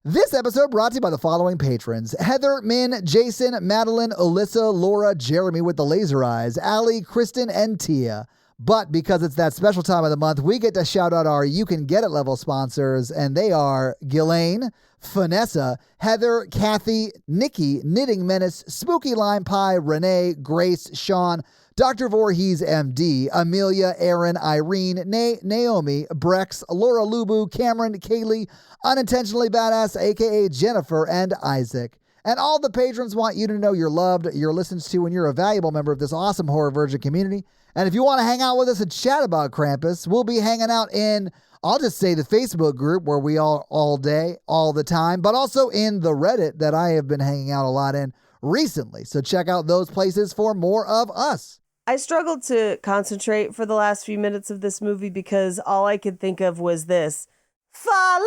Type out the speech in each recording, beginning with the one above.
This episode brought to you by the following patrons: Heather, Min, Jason, Madeline, Alyssa, Laura, Jeremy with the laser eyes, Allie, Kristen, and Tia. But because it's that special time of the month, we get to shout out our You Can Get It level sponsors, and they are Ghislaine, Vanessa, Heather, Kathy, Nikki, Knitting Menace, Spooky Lime Pie, Renee, Grace, Sean, Dr. Voorhees, MD, Amelia, Aaron, Irene, Naomi, Brex, Laura Lubu, Cameron, Kaylee, Unintentionally Badass, a.k.a. Jennifer, and Isaac. And all the patrons want you to know you're loved, you're listened to, and you're a valuable member of this awesome horror virgin community. And if you want to hang out with us and chat about Krampus, we'll be hanging out in, I'll just say, the Facebook group where we all day, all the time, but also in the Reddit that I have been hanging out a lot in recently. So check out those places for more of us. I struggled to concentrate for the last few minutes of this movie because all I could think of was this. Follow!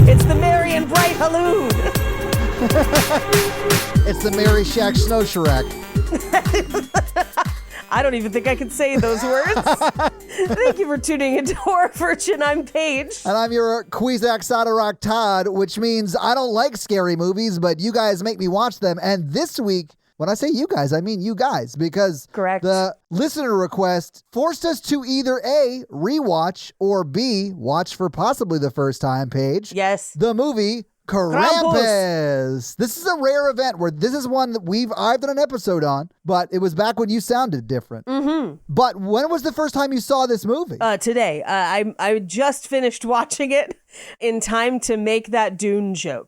It's the merry and bright Haloon. It's the Mary Shack Snow Shrek. I don't even think I can say those words. Thank you for tuning into Horror Virgin. I'm Paige. And I'm your Quizak Sadarok Todd, which means I don't like scary movies, but you guys make me watch them. And this week, when I say you guys, I mean you guys, because Correct. The listener request forced us to either A, rewatch, or B, watch for possibly the first time, Paige. Yes. The movie Krampus. This is a rare event where this is one that I've done an episode on, but it was back when you sounded different. Mm-hmm. But when was the first time you saw this movie? Today. I just finished watching it in time to make that Dune joke.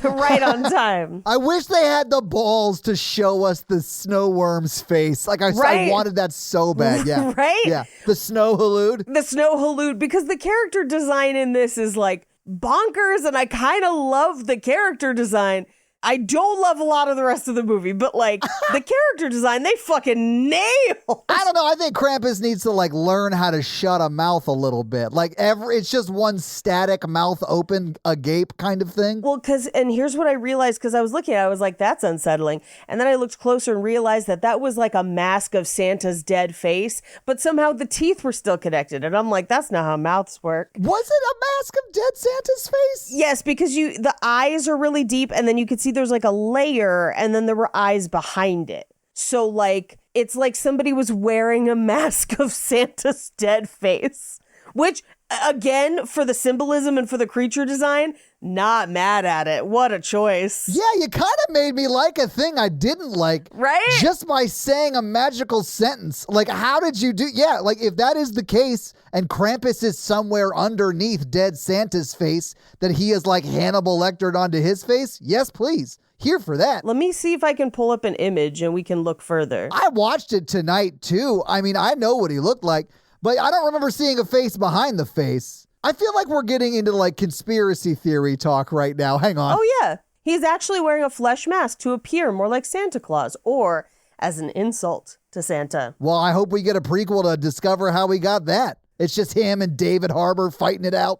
Right on time. I wish they had the balls to show us the snow worm's face. Like, I wanted that so bad. Yeah. Right? Yeah. The snow halud. The snow halud, because the character design in this is like bonkers, and I kind of love the character design. I don't love a lot of the rest of the movie, but like the character design, they fucking nail. I don't know. I think Krampus needs to like learn how to shut a mouth a little bit. Like it's just one static mouth open, agape kind of thing. Well, and here's what I realized, because I was looking at it, I was like, that's unsettling. And then I looked closer and realized that was like a mask of Santa's dead face, but somehow the teeth were still connected. And I'm like, that's not how mouths work. Was it a mask of dead Santa's face? Yes, because the eyes are really deep, and then you can see there's like a layer, and then there were eyes behind it. So like, it's like somebody was wearing a mask of Santa's dead face, which again, for the symbolism and for the creature design, not mad at it. What a choice. Yeah, you kind of made me like a thing I didn't like. Right? Just by saying a magical sentence. Like, how did you do? Yeah, like if that is the case and Krampus is somewhere underneath dead Santa's face that he has like Hannibal Lectered onto his face, yes, please. Here for that. Let me see if I can pull up an image and we can look further. I watched it tonight too. I mean, I know what he looked like, but I don't remember seeing a face behind the face. I feel like we're getting into like conspiracy theory talk right now. Hang on. Oh yeah. He's actually wearing a flesh mask to appear more like Santa Claus, or as an insult to Santa. Well, I hope we get a prequel to discover how we got that. It's just him and David Harbour fighting it out.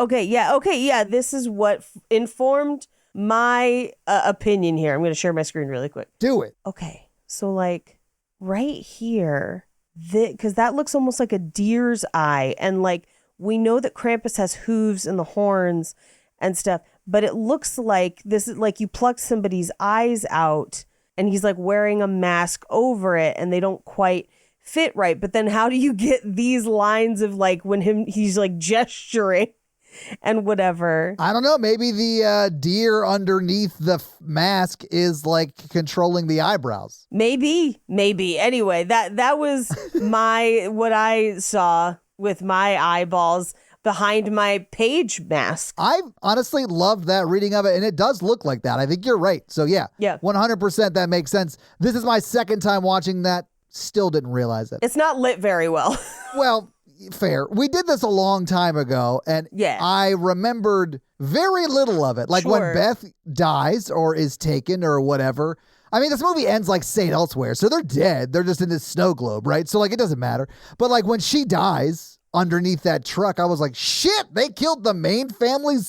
Okay, yeah. This is what informed my opinion here. I'm going to share my screen really quick. Do it. Okay, so like right here, because that looks almost like a deer's eye, and like we know that Krampus has hooves and the horns and stuff, but it looks like this is like you pluck somebody's eyes out and he's like wearing a mask over it and they don't quite fit right. But then how do you get these lines of like when he's like gesturing and whatever? I don't know. Maybe the deer underneath the mask is like controlling the eyebrows. Maybe. Anyway, that was what I saw with my eyeballs behind my Paige mask. I honestly loved that reading of it, and it does look like that. I think you're right. So yeah, 100% that makes sense. This is my second time watching that. Still didn't realize it. It's not lit very well. Well, fair. We did this a long time ago, and I remembered very little of it. Like when Beth dies or is taken or whatever. I mean, this movie ends like St. Elsewhere, so they're dead. They're just in this snow globe, right? So like it doesn't matter. But like when she dies underneath that truck, I was like, shit, they killed the main family's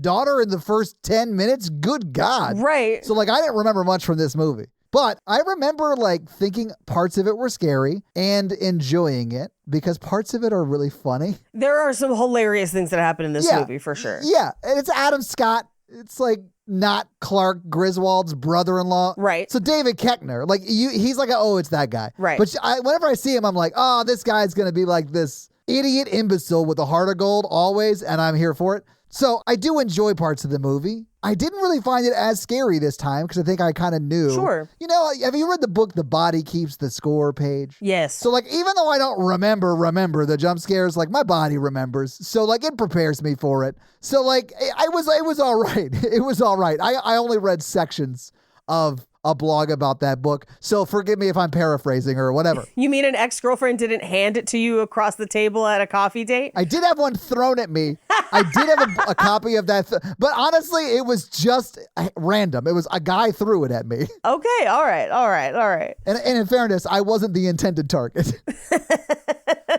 daughter in the first 10 minutes? Good God. Right. So like I didn't remember much from this movie. But I remember like thinking parts of it were scary and enjoying it because parts of it are really funny. There are some hilarious things that happen in this movie for sure. Yeah, and it's Adam Scott. It's like not Clark Griswold's brother-in-law. Right. So David Koechner, like he's like, oh, it's that guy. Right. But whenever I see him, I'm like, oh, this guy's going to be like this idiot imbecile with a heart of gold always, and I'm here for it. So I do enjoy parts of the movie. I didn't really find it as scary this time because I think I kind of knew. Sure. You know, have you read the book, The Body Keeps the Score page? Yes. So like, even though I don't remember the jump scares, like my body remembers. So like, it prepares me for it. So like, it was all right. It was all right. I only read sections of a blog about that book. So forgive me if I'm paraphrasing or whatever. You mean an ex-girlfriend didn't hand it to you across the table at a coffee date? I did have one thrown at me. I did have a copy of that. But honestly, it was just random. It was a guy threw it at me. Okay. All right. And in fairness, I wasn't the intended target.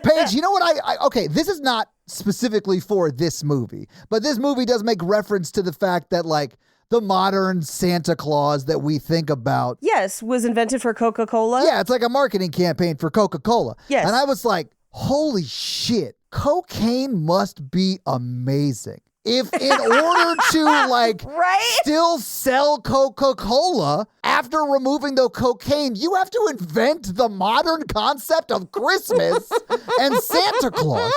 Paige, you know what okay, this is not specifically for this movie, but this movie does make reference to the fact that like the modern Santa Claus that we think about. Yes, was invented for Coca-Cola. Yeah, it's like a marketing campaign for Coca-Cola. Yes. And I was like, holy shit, cocaine must be amazing. If in order to like still sell Coca-Cola after removing the cocaine, you have to invent the modern concept of Christmas and Santa Claus.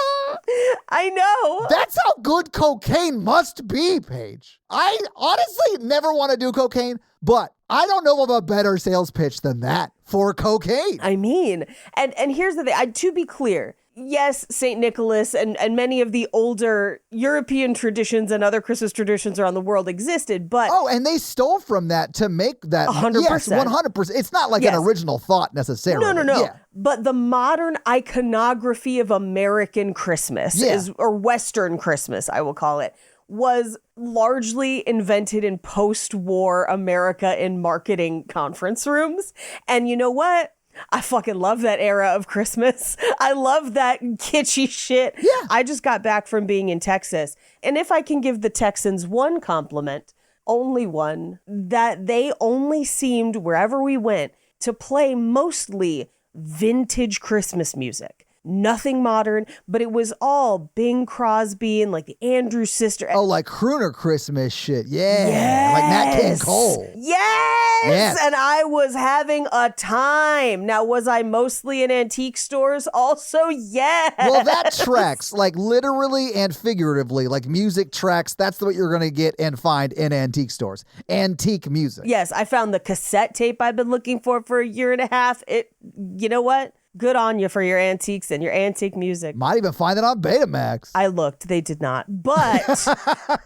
I know. That's how good cocaine must be, Paige. I honestly never want to do cocaine, but I don't know of a better sales pitch than that for cocaine. I mean, and here's the thing. To be clear, yes, St. Nicholas and many of the older European traditions and other Christmas traditions around the world existed, but... Oh, and they stole from that to make that... 100%. Yes, 100%. It's not like an original thought necessarily. No. Yeah. But the modern iconography of American Christmas, or Western Christmas, I will call it, was largely invented in post-war America in marketing conference rooms. And you know what? I fucking love that era of Christmas. I love that kitschy shit. Yeah. I just got back from being in Texas. And if I can give the Texans one compliment, only one, that they only seemed, wherever we went, to play mostly vintage Christmas music. Nothing modern, but it was all Bing Crosby and like the Andrews sister. Oh, like crooner Christmas shit. Yeah. Like Nat King Cole. Yes. And I was having a time. Now, was I mostly in antique stores? Also, yes. Well, that tracks, like literally and figuratively, like music tracks. That's what you're going to get and find in antique stores. Antique music. Yes, I found the cassette tape I've been looking for a year and a half. You know what? Good on you for your antiques and your antique music. Might even find it on Betamax. I looked. They did not. But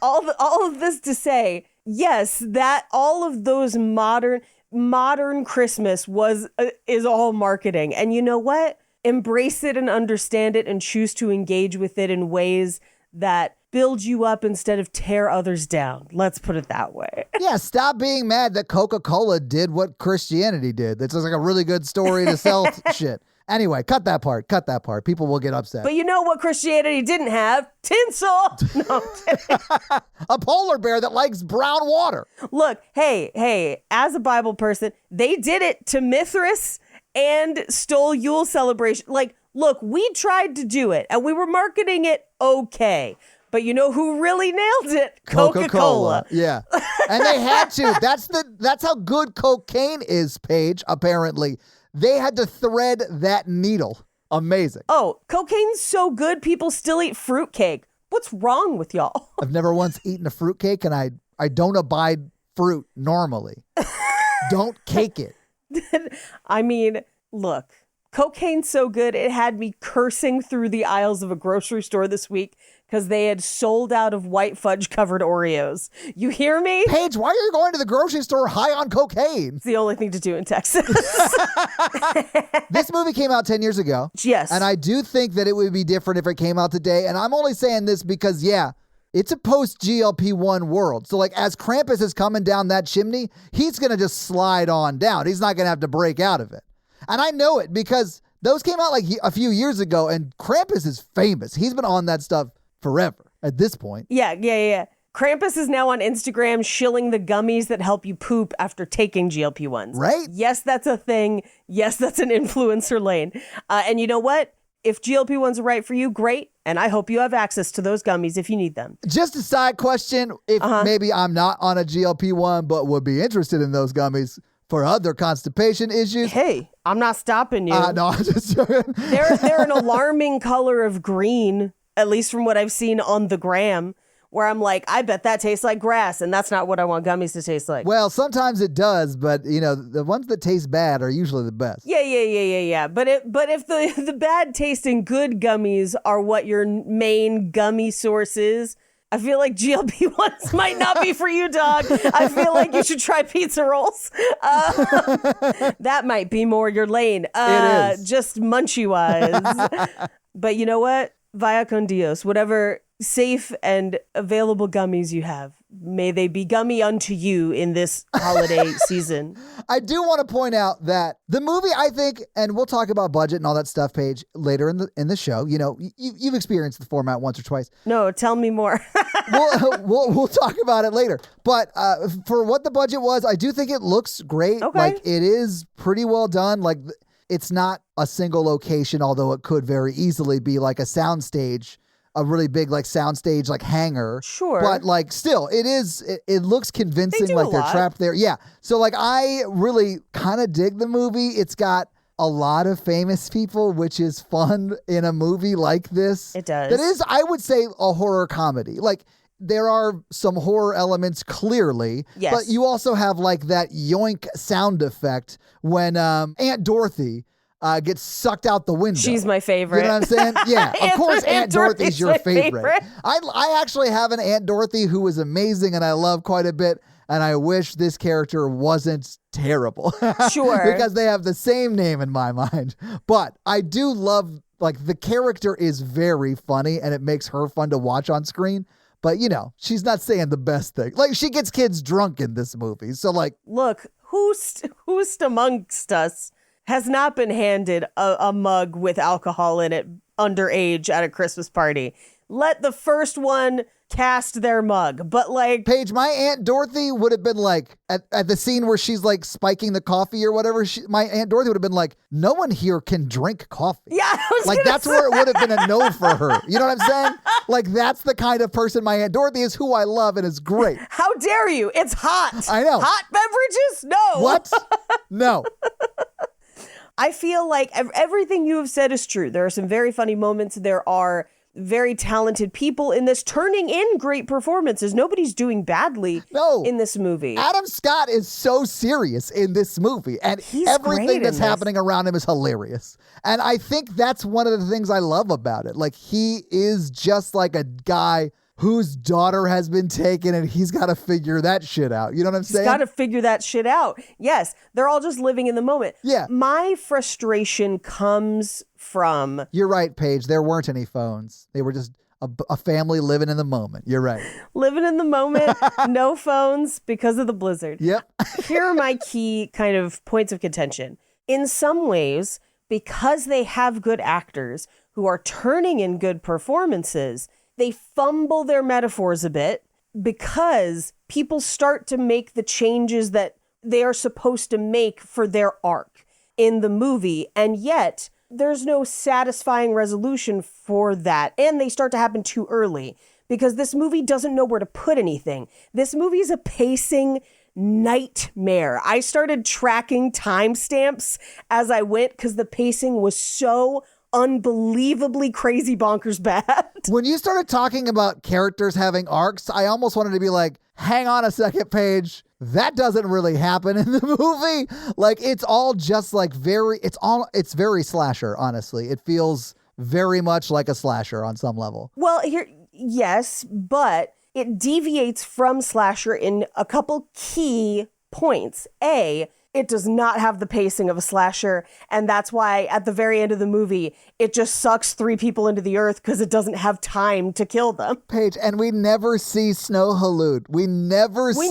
all of this to say, yes, that all of those modern Christmas is all marketing. And you know what? Embrace it and understand it and choose to engage with it in ways that build you up instead of tear others down. Let's put it that way. Yeah, stop being mad that Coca-Cola did what Christianity did. That's just like a really good story to sell shit. Anyway, cut that part. People will get upset. But you know what Christianity didn't have? Tinsel. No, a polar bear that likes brown water. Look, hey, as a Bible person, they did it to Mithras and stole Yule celebration. Like, look, we tried to do it and we were marketing it okay. But you know who really nailed it? Coca-Cola. Yeah. And they had to. That's how good cocaine is, Paige, apparently. They had to thread that needle. Amazing. Oh, cocaine's so good, people still eat fruitcake. What's wrong with y'all? I've never once eaten a fruitcake, and I don't abide fruit normally. Don't cake it. I mean, look, cocaine's so good, it had me cursing through the aisles of a grocery store this week because they had sold out of white fudge covered Oreos. You hear me? Paige, why are you going to the grocery store high on cocaine? It's the only thing to do in Texas. This movie came out 10 years ago. Yes. And I do think that it would be different if it came out today. And I'm only saying this because, yeah, it's a post-GLP-1 world. So, like, as Krampus is coming down that chimney, he's going to just slide on down. He's not going to have to break out of it. And I know it because those came out like a few years ago, and Krampus is famous. He's been on that stuff forever at this point. Yeah. Krampus is now on Instagram shilling the gummies that help you poop after taking GLP-1s. Right? Yes, that's a thing. Yes, that's an influencer lane. And you know what? If GLP-1s are right for you, great. And I hope you have access to those gummies if you need them. Just a side question. If maybe I'm not on a GLP-1 but would be interested in those gummies for other constipation issues. Hey, I'm not stopping you. No, I'm just joking. They're an alarming color of green, at least from what I've seen on the gram, where I'm like, I bet that tastes like grass, and that's not what I want gummies to taste like. Well, sometimes it does, but the ones that taste bad are usually the best. Yeah. But if the bad tasting good gummies are what your main gummy source is, I feel like GLP-1s might not be for you, dog. I feel like you should try pizza rolls. That might be more your lane. It is. Just munchy-wise. But you know what? Vaya con Dios. Whatever safe and available gummies you have, may they be gummy unto you in this holiday season. I do want to point out that the movie, I think, and we'll talk about budget and all that stuff, Paige, later in the show. You've experienced the format once or twice. No, tell me more. We'll talk about it later. But for what the budget was, I do think it looks great. Okay. Like, it is pretty well done. Like, it's not a single location, although it could very easily be like a soundstage, a really big like soundstage like hangar. Sure. But like still, it looks convincing. They do like a they're lot. trapped there. Yeah. So like I really kind of dig the movie. It's got a lot of famous people, which is fun in a movie like this. It does. That is, I would say, a horror comedy. Like there are some horror elements clearly, Yes. but you also have like that yoink sound effect when Aunt Dorothy gets sucked out the window. She's my favorite. You know what I'm saying? Yeah, of course Aunt Dorothy's your my favorite. I actually have an Aunt Dorothy who is amazing and I love quite a bit, and I wish this character wasn't terrible. Sure. Because they have the same name in my mind. But I do love, like, the character is very funny and it makes her fun to watch on screen. But, she's not saying the best thing. Like, she gets kids drunk in this movie. So, like... Look, who's amongst us has not been handed a mug with alcohol in it underage at a Christmas party. Let the first one cast their mug. But like... Paige, my Aunt Dorothy would have been like, at the scene where she's like spiking the coffee or whatever, my Aunt Dorothy would have been like, no one here can drink coffee. Yeah, I was like that's say. where it would have been a no for her. You know what I'm saying? Like that's the kind of person my Aunt Dorothy is, who I love and is great. How dare you? It's hot. I know. Hot beverages? No. What? No. I feel like everything you have said is true. There are some very funny moments. There are very talented people in this turning in great performances. Nobody's doing badly in this movie. Adam Scott is so serious in this movie, and He's everything great that's in this. happening around him is hilarious. And I think that's one of the things I love about it. Like, he is just like a guy whose daughter has been taken and he's got to figure that shit out. You know what I'm saying? He's got to figure that shit out. Yes, they're all just living in the moment. Yeah. My frustration comes from... You're right, Paige. There weren't any phones. They were just a family living in the moment. You're right. living in the moment, no phones because of the blizzard. Yep. Here are my key kind of points of contention. In some ways, because they have good actors who are turning in good performances, they fumble their metaphors a bit because people start to make the changes that they are supposed to make for their arc in the movie. And yet there's no satisfying resolution for that. And they start to happen too early because this movie doesn't know where to put anything. This movie is a pacing nightmare. I started tracking timestamps as I went because the pacing was so unbelievably crazy bonkers bad. When you started talking about characters having arcs, I almost wanted to be like, hang on a second, Paige. That doesn't really happen in the movie. Like, it's all just like it's very slasher, honestly. It feels very much like a slasher on some level. Well, yes, but it deviates from slasher in a couple key points. It does not have the pacing of a slasher, and that's why at the very end of the movie, it just sucks 3 people into the earth because it doesn't have time to kill them. Paige, and we never see Snow Halud. We never see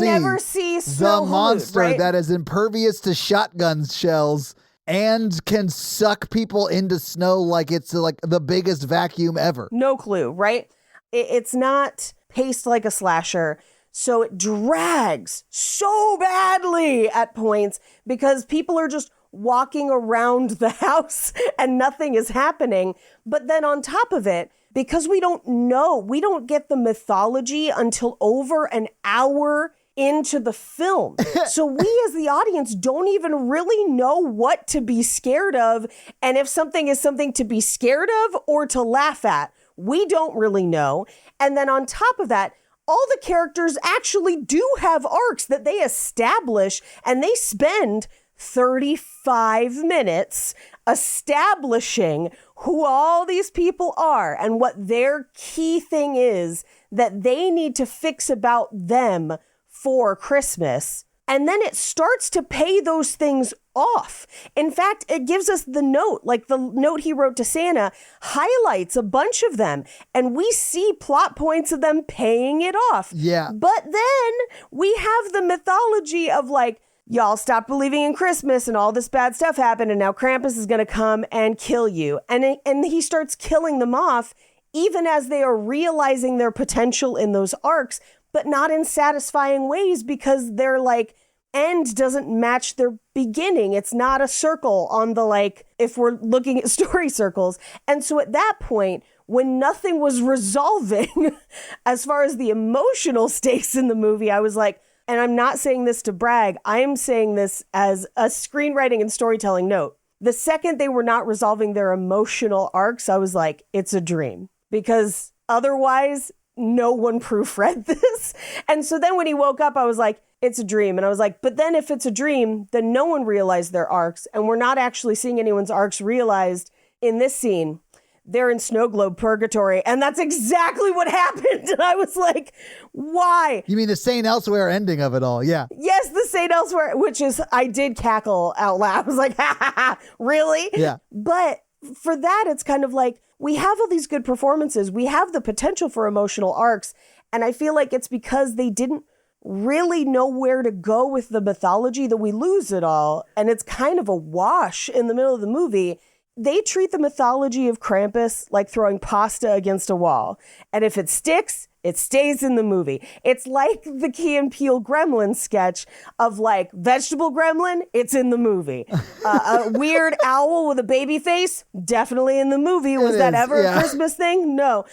Snow the monster Halud, right? that is impervious to shotgun shells and can suck people into snow like it's like the biggest vacuum ever. No clue, right? It's not paced like a slasher. So it drags so badly at points because people are just walking around the house and nothing is happening. But then on top of it, because we don't get the mythology until over an hour into the film. So we as the audience don't even really know what to be scared of, and if something is something to be scared of or to laugh at. We don't really know. And then on top of that, all the characters actually do have arcs that they establish, and they spend 35 minutes establishing who all these people are and what their key thing is that they need to fix about them for Christmas. And then it starts to pay those things off. In fact, it gives us the note, like the note he wrote to Santa highlights a bunch of them, and we see plot points of them paying it off. Yeah. But then we have the mythology of like, y'all stop believing in Christmas and all this bad stuff happened, and now Krampus is going to come and kill you. And he starts killing them off even as they are realizing their potential in those arcs, but not in satisfying ways because their like end doesn't match their beginning. It's not a circle on the like, if we're looking at story circles. And so at that point, when nothing was resolving as far as the emotional stakes in the movie, I was like, and I'm not saying this to brag, I am saying this as a screenwriting and storytelling note. The second they were not resolving their emotional arcs, I was like, it's a dream. Because otherwise, no one proofread this. And so then when he woke up, I was like, it's a dream. And I was like, but then if it's a dream, then no one realized their arcs. And we're not actually seeing anyone's arcs realized in this scene. They're in snow globe purgatory. And that's exactly what happened. And I was like, why? You mean the Saint Elsewhere ending of it all? Yeah. Yes, the Saint Elsewhere, which is, I did cackle out loud. I was like, ha ha ha, really? Yeah. But for that, it's kind of like, we have all these good performances. We have the potential for emotional arcs. And I feel like it's because they didn't really know where to go with the mythology that we lose it all. And it's kind of a wash in the middle of the movie. They treat the mythology of Krampus like throwing pasta against a wall. And if it sticks, it stays in the movie. It's like the Key and Peele Gremlin sketch of like vegetable gremlin, it's in the movie. A weird owl with a baby face, definitely in the movie. Was that ever a Christmas thing? No.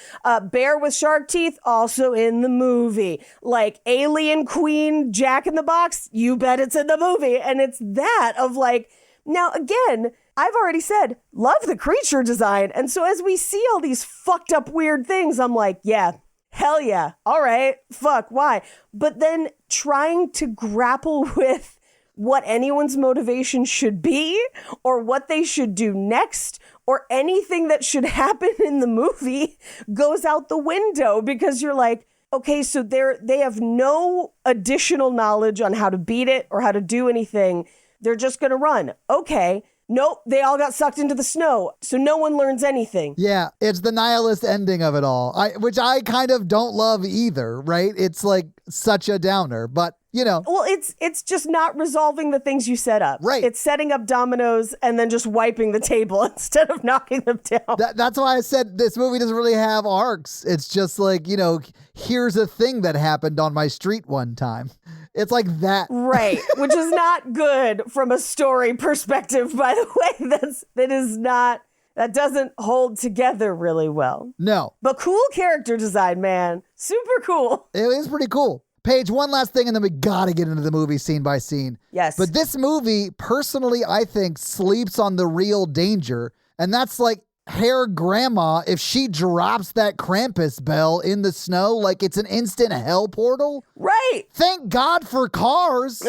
Bear with shark teeth, also in the movie. Like alien queen Jack in the Box, you bet it's in the movie. And it's that of like, now again, I've already said, love the creature design. And so as we see all these fucked up weird things, I'm like, yeah, hell yeah. All right. Fuck. Why? But then trying to grapple with what anyone's motivation should be or what they should do next or anything that should happen in the movie goes out the window because you're like, okay, so they have no additional knowledge on how to beat it or how to do anything. They're just going to run. Okay. Nope, they all got sucked into the snow, so no one learns anything. Yeah, it's the nihilist ending of it all, which I kind of don't love either, right? It's like such a downer, but you know. Well, it's just not resolving the things you set up. Right. It's setting up dominoes and then just wiping the table instead of knocking them down. That's why I said this movie doesn't really have arcs. It's just like, you know, here's a thing that happened on my street one time. It's like that. Right, which is not good from a story perspective, by the way. That doesn't hold together really well. No. But cool character design, man. Super cool. It is pretty cool. Paige, one last thing, and then we gotta get into the movie scene by scene. Yes. But this movie, personally, I think, sleeps on the real danger. And that's like hair grandma, if she drops that Krampus bell in the snow, like it's an instant hell portal. Right. Thank God for cars.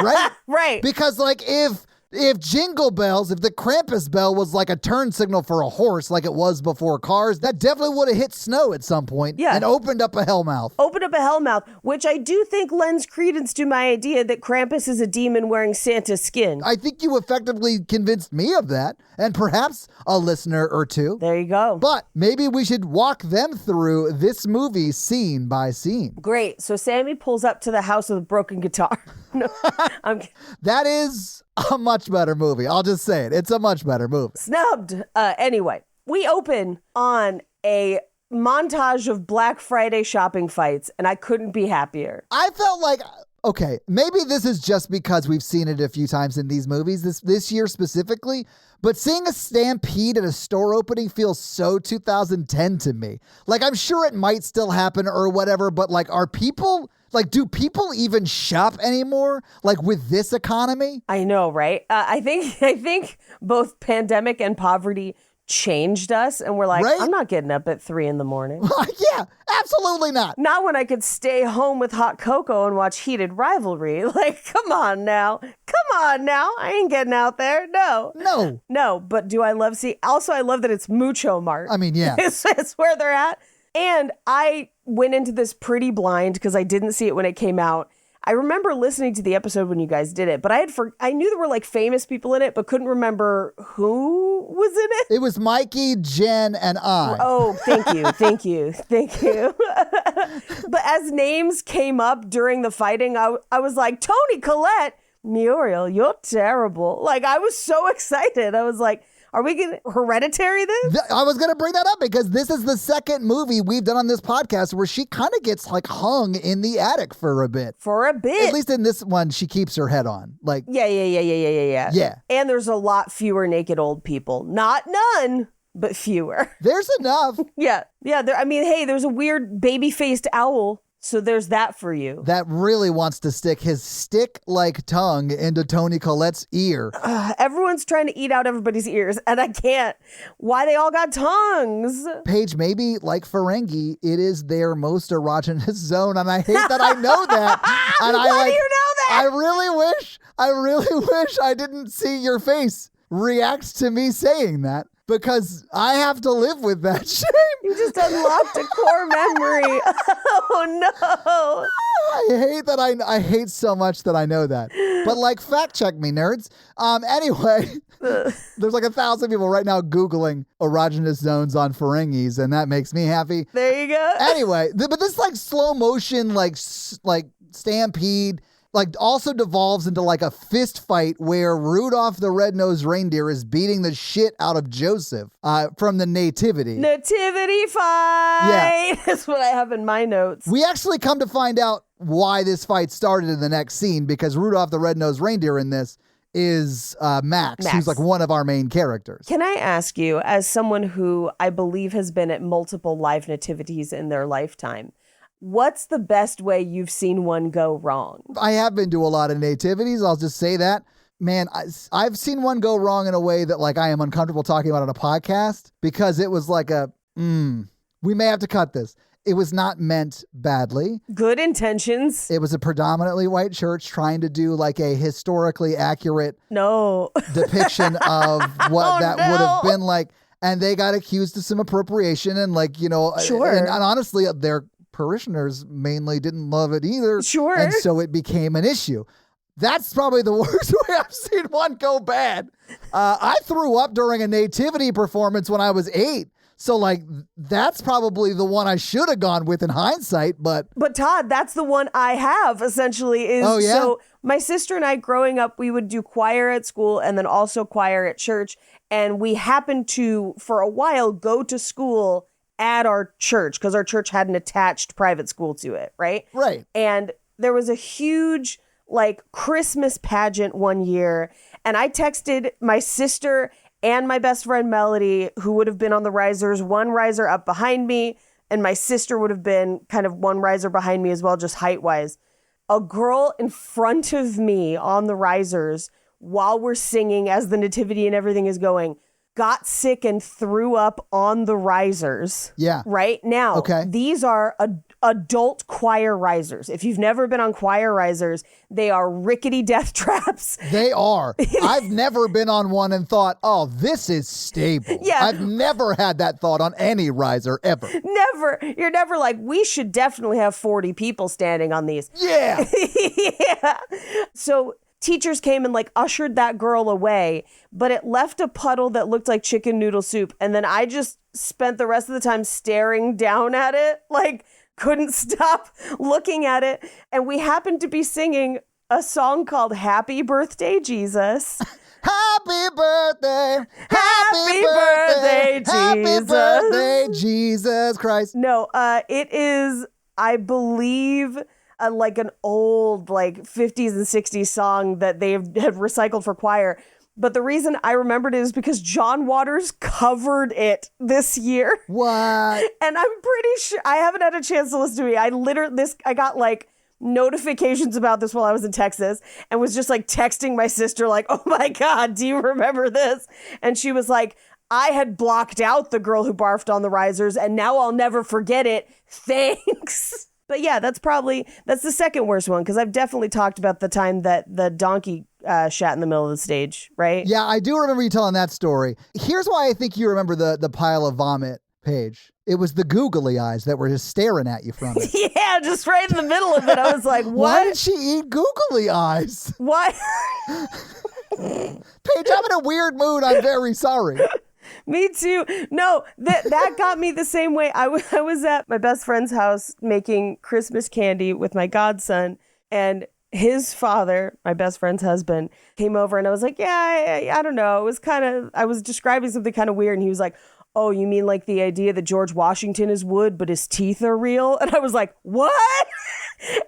Right? Right. Because like if Jingle Bells, if the Krampus bell was like a turn signal for a horse like it was before cars, that definitely would have hit snow at some point and opened up a hellmouth. Which I do think lends credence to my idea that Krampus is a demon wearing Santa's skin. I think you effectively convinced me of that, and perhaps a listener or two. There you go. But maybe we should walk them through this movie scene by scene. Great. So Sammy pulls up to the house with a broken guitar. No, that is a much better movie. I'll just say it. It's a much better movie. Snubbed. Anyway, we open on a montage of Black Friday shopping fights, and I couldn't be happier. I felt like, okay, maybe this is just because we've seen it a few times in these movies this year specifically, but seeing a stampede at a store opening feels so 2010 to me. Like, I'm sure it might still happen or whatever, but like, do people even shop anymore? Like, with this economy? I know, right? I think both pandemic and poverty changed us, and we're like, Right? I'm not getting up at 3 a.m. Yeah, absolutely not. Not when I could stay home with hot cocoa and watch Heated Rivalry. Like, come on now. I ain't getting out there. No, but do I love also I love that it's Mucho Mart. I mean, yeah. It's where they're at. And I went into this pretty blind because I didn't see it when it came out. I remember listening to the episode when you guys did it, but I knew there were like famous people in it, but couldn't remember who was in it. It was Mikey, Jen, and I. Oh, thank you. But as names came up during the fighting, I was like, Toni Collette, Muriel, you're terrible. Like, I was so excited. I was like, are we getting Hereditary then? I was going to bring that up because this is the second movie we've done on this podcast where she kind of gets like hung in the attic for a bit. At least in this one, she keeps her head on. Like, Yeah. Yeah. And there's a lot fewer naked old people. Not none, but fewer. There's enough. Yeah. Hey, there's a weird baby-faced owl. So there's that for you. That really wants to stick his stick-like tongue into Toni Collette's ear. Everyone's trying to eat out everybody's ears, and I can't. Why they all got tongues? Paige, maybe like Ferengi, it is their most erogenous zone, and I hate that I know that. And Why do you know that? I really wish I didn't see your face react to me saying that. Because I have to live with that shame. You just unlocked a core memory. Oh no! I hate so much that I know that. But like, fact check me, nerds. Anyway, there's like 1,000 people right now Googling erogenous zones on Ferengis, and that makes me happy. There you go. Anyway, but this like slow motion, like stampede, like also devolves into like a fist fight where Rudolph the Red-Nosed Reindeer is beating the shit out of Joseph from the Nativity. Nativity fight! Yeah. That's what I have in my notes. We actually come to find out why this fight started in the next scene because Rudolph the Red-Nosed Reindeer in this is Max, who's like one of our main characters. Can I ask you, as someone who I believe has been at multiple live nativities in their lifetime, what's the best way you've seen one go wrong? I have been to a lot of nativities. I'll just say that. Man, I've seen one go wrong in a way that like I am uncomfortable talking about on a podcast because it was like we may have to cut this. It was not meant badly. Good intentions. It was a predominantly white church trying to do like a historically accurate depiction of what would have been like. And they got accused of some appropriation and like, Sure. And honestly, their parishioners mainly didn't love it either. Sure. And so it became an issue. That's probably the worst way I've seen one go bad. I threw up during a nativity performance when I was 8. So like, that's probably the one I should have gone with in hindsight, but Todd, that's the one I have essentially Oh, yeah? So my sister and I growing up, we would do choir at school and then also choir at church. And we happened to, for a while, go to school at our church because our church had an attached private school to it, right? Right. And there was a huge like Christmas pageant one year, and I texted my sister and my best friend Melody, who would have been on the risers, one riser up behind me, and my sister would have been kind of one riser behind me as well, just height-wise. A girl in front of me on the risers while we're singing as the nativity and everything is going got sick and threw up on the risers. Yeah. Right now, Okay. These are adult choir risers. If you've never been on choir risers, they are rickety death traps. They are. I've never been on one and thought, oh, this is stable. Yeah. I've never had that thought on any riser ever. Never. You're never like, we should definitely have 40 people standing on these. Yeah. Yeah. So teachers came and like ushered that girl away, but it left a puddle that looked like chicken noodle soup. And then I just spent the rest of the time staring down at it, like couldn't stop looking at it. And we happened to be singing a song called Happy Birthday, Jesus. Happy birthday. Happy birthday, Happy Jesus. birthday, Jesus Christ. No, it is, I believe, like an old like 50s and 60s song that they had recycled for choir. But the reason I remembered it is because John Waters covered it this year. What? And I'm pretty sure, I haven't had a chance to listen to it. I got like notifications about this while I was in Texas and was just like texting my sister like, oh my God, do you remember this? And she was like, I had blocked out The Girl Who Barfed on the Risers and now I'll never forget it. Thanks. But yeah, that's the second worst one, because I've definitely talked about the time that the donkey shat in the middle of the stage, right? Yeah, I do remember you telling that story. Here's why I think you remember the pile of vomit, Paige. It was the googly eyes that were just staring at you from it. Yeah, just right in the middle of it. I was like, what? Why did she eat googly eyes? Why? Paige, I'm in a weird mood. I'm very sorry. Me too. No, that got me the same way. I was at my best friend's house making Christmas candy with my godson, and his father, my best friend's husband, came over, and I was like, yeah, I don't know. It was I was describing something kind of weird, and he was like, oh, you mean like the idea that George Washington is wood, but his teeth are real? And I was like, what?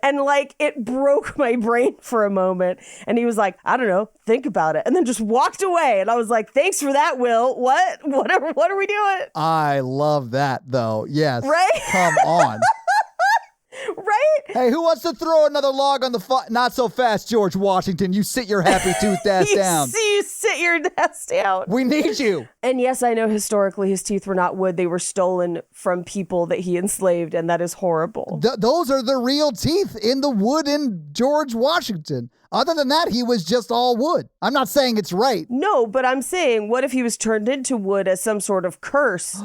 And like, it broke my brain for a moment. And he was like, I don't know, think about it. And then just walked away. And I was like, thanks for that, Will. What are we doing? I love that, though. Yes. Right? Come on. Right? Hey, who wants to throw another log on the fire? Not so fast, George Washington. You sit your happy tooth ass down. You sit your ass down. We need you. And yes, I know historically his teeth were not wood. They were stolen from people that he enslaved, and that is horrible. Those are the real teeth in the wood in George Washington. Other than that, he was just all wood. I'm not saying it's right. No, but I'm saying, what if he was turned into wood as some sort of curse?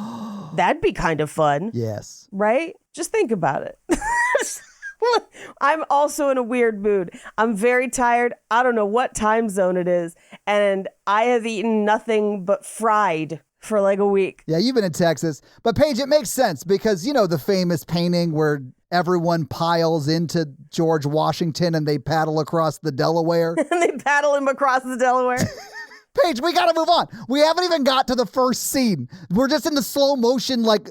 That'd be kind of fun. Yes. Right? Just think about it. I'm also in a weird mood. I'm very tired. I don't know what time zone it is. And I have eaten nothing but fried for like a week. Yeah, you've been in Texas. But Paige, it makes sense because, you know, the famous painting where everyone piles into George Washington and they paddle across the Delaware. And they paddle him across the Delaware. Paige, we got to move on. We haven't even got to the first scene. We're just in the slow motion, like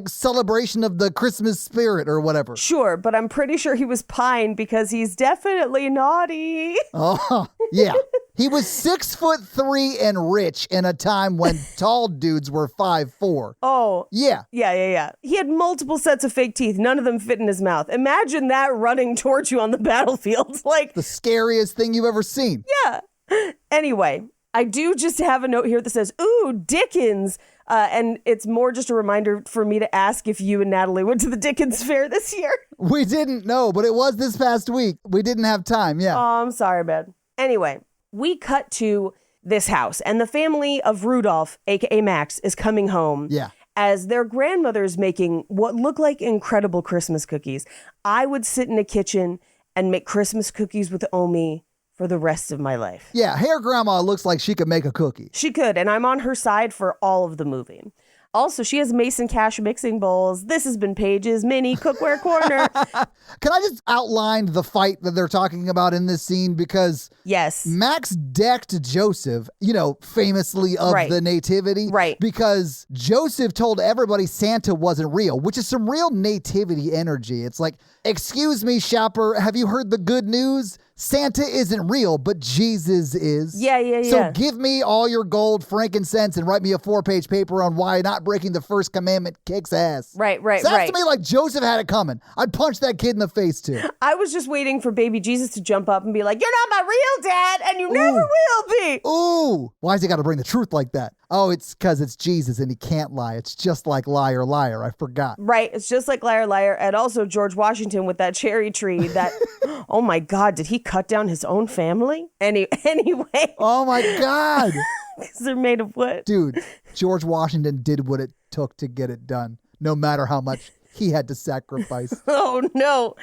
celebration of the Christmas spirit or whatever. Sure, but I'm pretty sure he was pined because he's definitely naughty. Oh, yeah. He was 6'3" and rich in a time when tall dudes were 5'4". Oh. Yeah. Yeah. He had multiple sets of fake teeth. None of them fit in his mouth. Imagine that running towards you on the battlefield. Like the scariest thing you've ever seen. Yeah. Anyway, I do just have a note here that says, ooh, Dickens. And it's more just a reminder for me to ask if you and Natalie went to the Dickens Fair this year. We didn't know, but it was this past week. We didn't have time. Yeah. Oh, I'm sorry, man. Anyway, we cut to this house, and the family of Rudolph, a.k.a. Max, is coming home. Yeah. As their grandmother is making what look like incredible Christmas cookies. I would sit in a kitchen and make Christmas cookies with Omi for the rest of my life. Yeah, Hair Grandma looks like she could make a cookie. She could, and I'm on her side for all of the movie. Also, she has Mason Cash mixing bowls. This has been Paige's mini cookware corner. Can I just outline the fight that they're talking about in this scene? Because yes, Max decked Joseph, you know, famously of the nativity. Right. Because Joseph told everybody Santa wasn't real, which is some real nativity energy. It's like, excuse me, shopper, have you heard the good news? Santa isn't real, but Jesus is. Yeah. So give me all your gold, frankincense, and write me a 4-page paper on why not breaking the first commandment kicks ass. Right. Sounds to me like Joseph had it coming. I'd punch that kid in the face too. I was just waiting for baby Jesus to jump up and be like, you're not my real dad, and you never will be. Ooh, why's he got to bring the truth like that? Oh, it's because it's Jesus and he can't lie. It's just like Liar, Liar. I forgot. Right. It's just like Liar, Liar. And also George Washington with that cherry tree that, oh my God, did he cut down his own family? Anyway. Oh my God. Because they're made of wood. Dude, George Washington did what it took to get it done, no matter how much he had to sacrifice. Oh, no.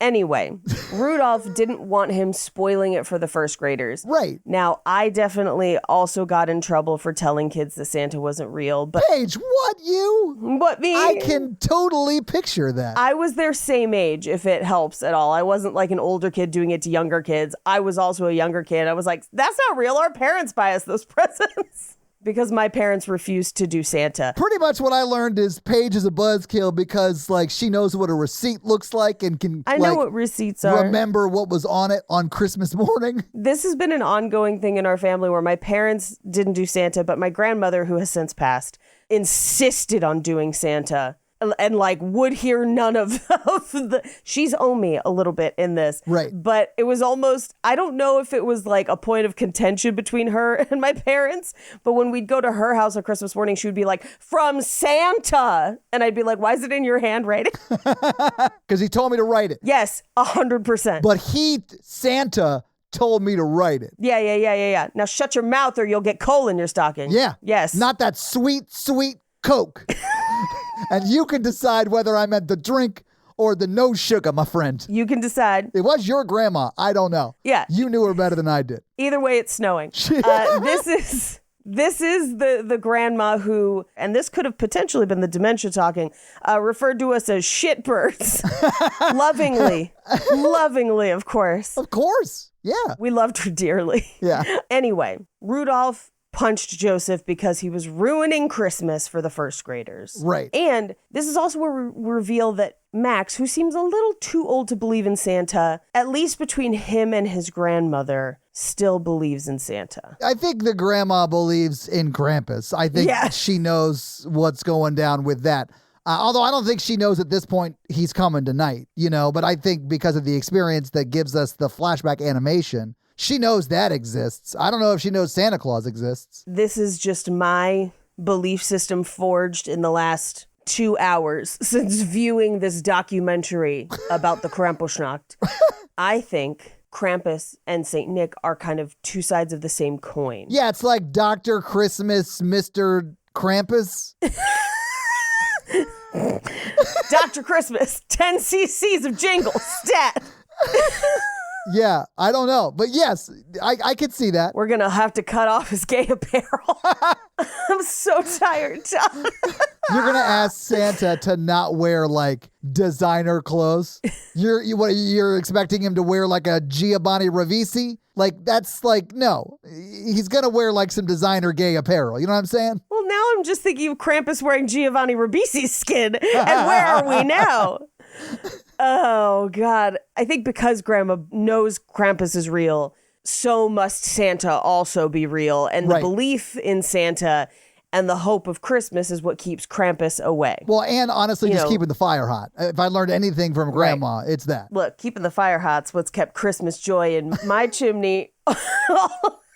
Anyway, Rudolph didn't want him spoiling it for the first graders. Right. Now, I definitely also got in trouble for telling kids that Santa wasn't real, but Paige, what, you? what, me? I can totally picture that. I was their same age, if it helps at all. I wasn't like an older kid doing it to younger kids. I was also a younger kid. I was like, that's not real. Our parents buy us those presents. Because my parents refused to do Santa. Pretty much what I learned is Paige is a buzzkill because, like, she knows what a receipt looks like and can, I know what receipts are. remember what was on it on Christmas morning. This has been an ongoing thing in our family where my parents didn't do Santa, but my grandmother, who has since passed, insisted on doing Santa. And like would hear none of the, she's owned me a little bit in this. Right. But it was almost, I don't know if it was like a point of contention between her and my parents, but when we'd go to her house on Christmas morning, she would be like, from Santa. And I'd be like, why is it in your handwriting? Because he told me to write it. Yes, 100%. But Santa told me to write it. Yeah. Now shut your mouth or you'll get coal in your stocking. Yeah. Yes. Not that sweet, sweet Coke. And you can decide whether I meant the drink or the no sugar, my friend. You can decide. It was your grandma. I don't know. Yeah. You knew her better than I did. Either way, it's snowing. This is the grandma who, and this could have potentially been the dementia talking, referred to us as shitbirds. Lovingly, of course. Of course. Yeah. We loved her dearly. Yeah. Anyway, Rudolph punched Joseph because he was ruining Christmas for the first graders. Right. And this is also where we reveal that Max, who seems a little too old to believe in Santa, at least between him and his grandmother, still believes in Santa. I think the grandma believes in Krampus. I think she knows what's going down with that. Although I don't think she knows at this point he's coming tonight, but I think because of the experience that gives us the flashback animation, she knows that exists. I don't know if she knows Santa Claus exists. This is just my belief system forged in the last 2 hours since viewing this documentary about the Krampusnacht. I think Krampus and St. Nick are kind of two sides of the same coin. Yeah, it's like Dr. Christmas, Mr. Krampus. Dr. Christmas, 10 cc's of jingle, stat. Yeah, I don't know. But yes, I could see that. We're going to have to cut off his gay apparel. I'm so tired, John. You're going to ask Santa to not wear like designer clothes. You're expecting him to wear like a Giovanni Ribisi? Like that's like, no, he's going to wear like some designer gay apparel. You know what I'm saying? Well, now I'm just thinking of Krampus wearing Giovanni Ribisi's skin. And where are we now? Oh, God. I think because Grandma knows Krampus is real, so must Santa also be real. And the belief in Santa and the hope of Christmas is what keeps Krampus away. Well, and honestly, just keeping the fire hot. If I learned anything from Grandma, it's that. Look, keeping the fire hot's what's kept Christmas joy in my chimney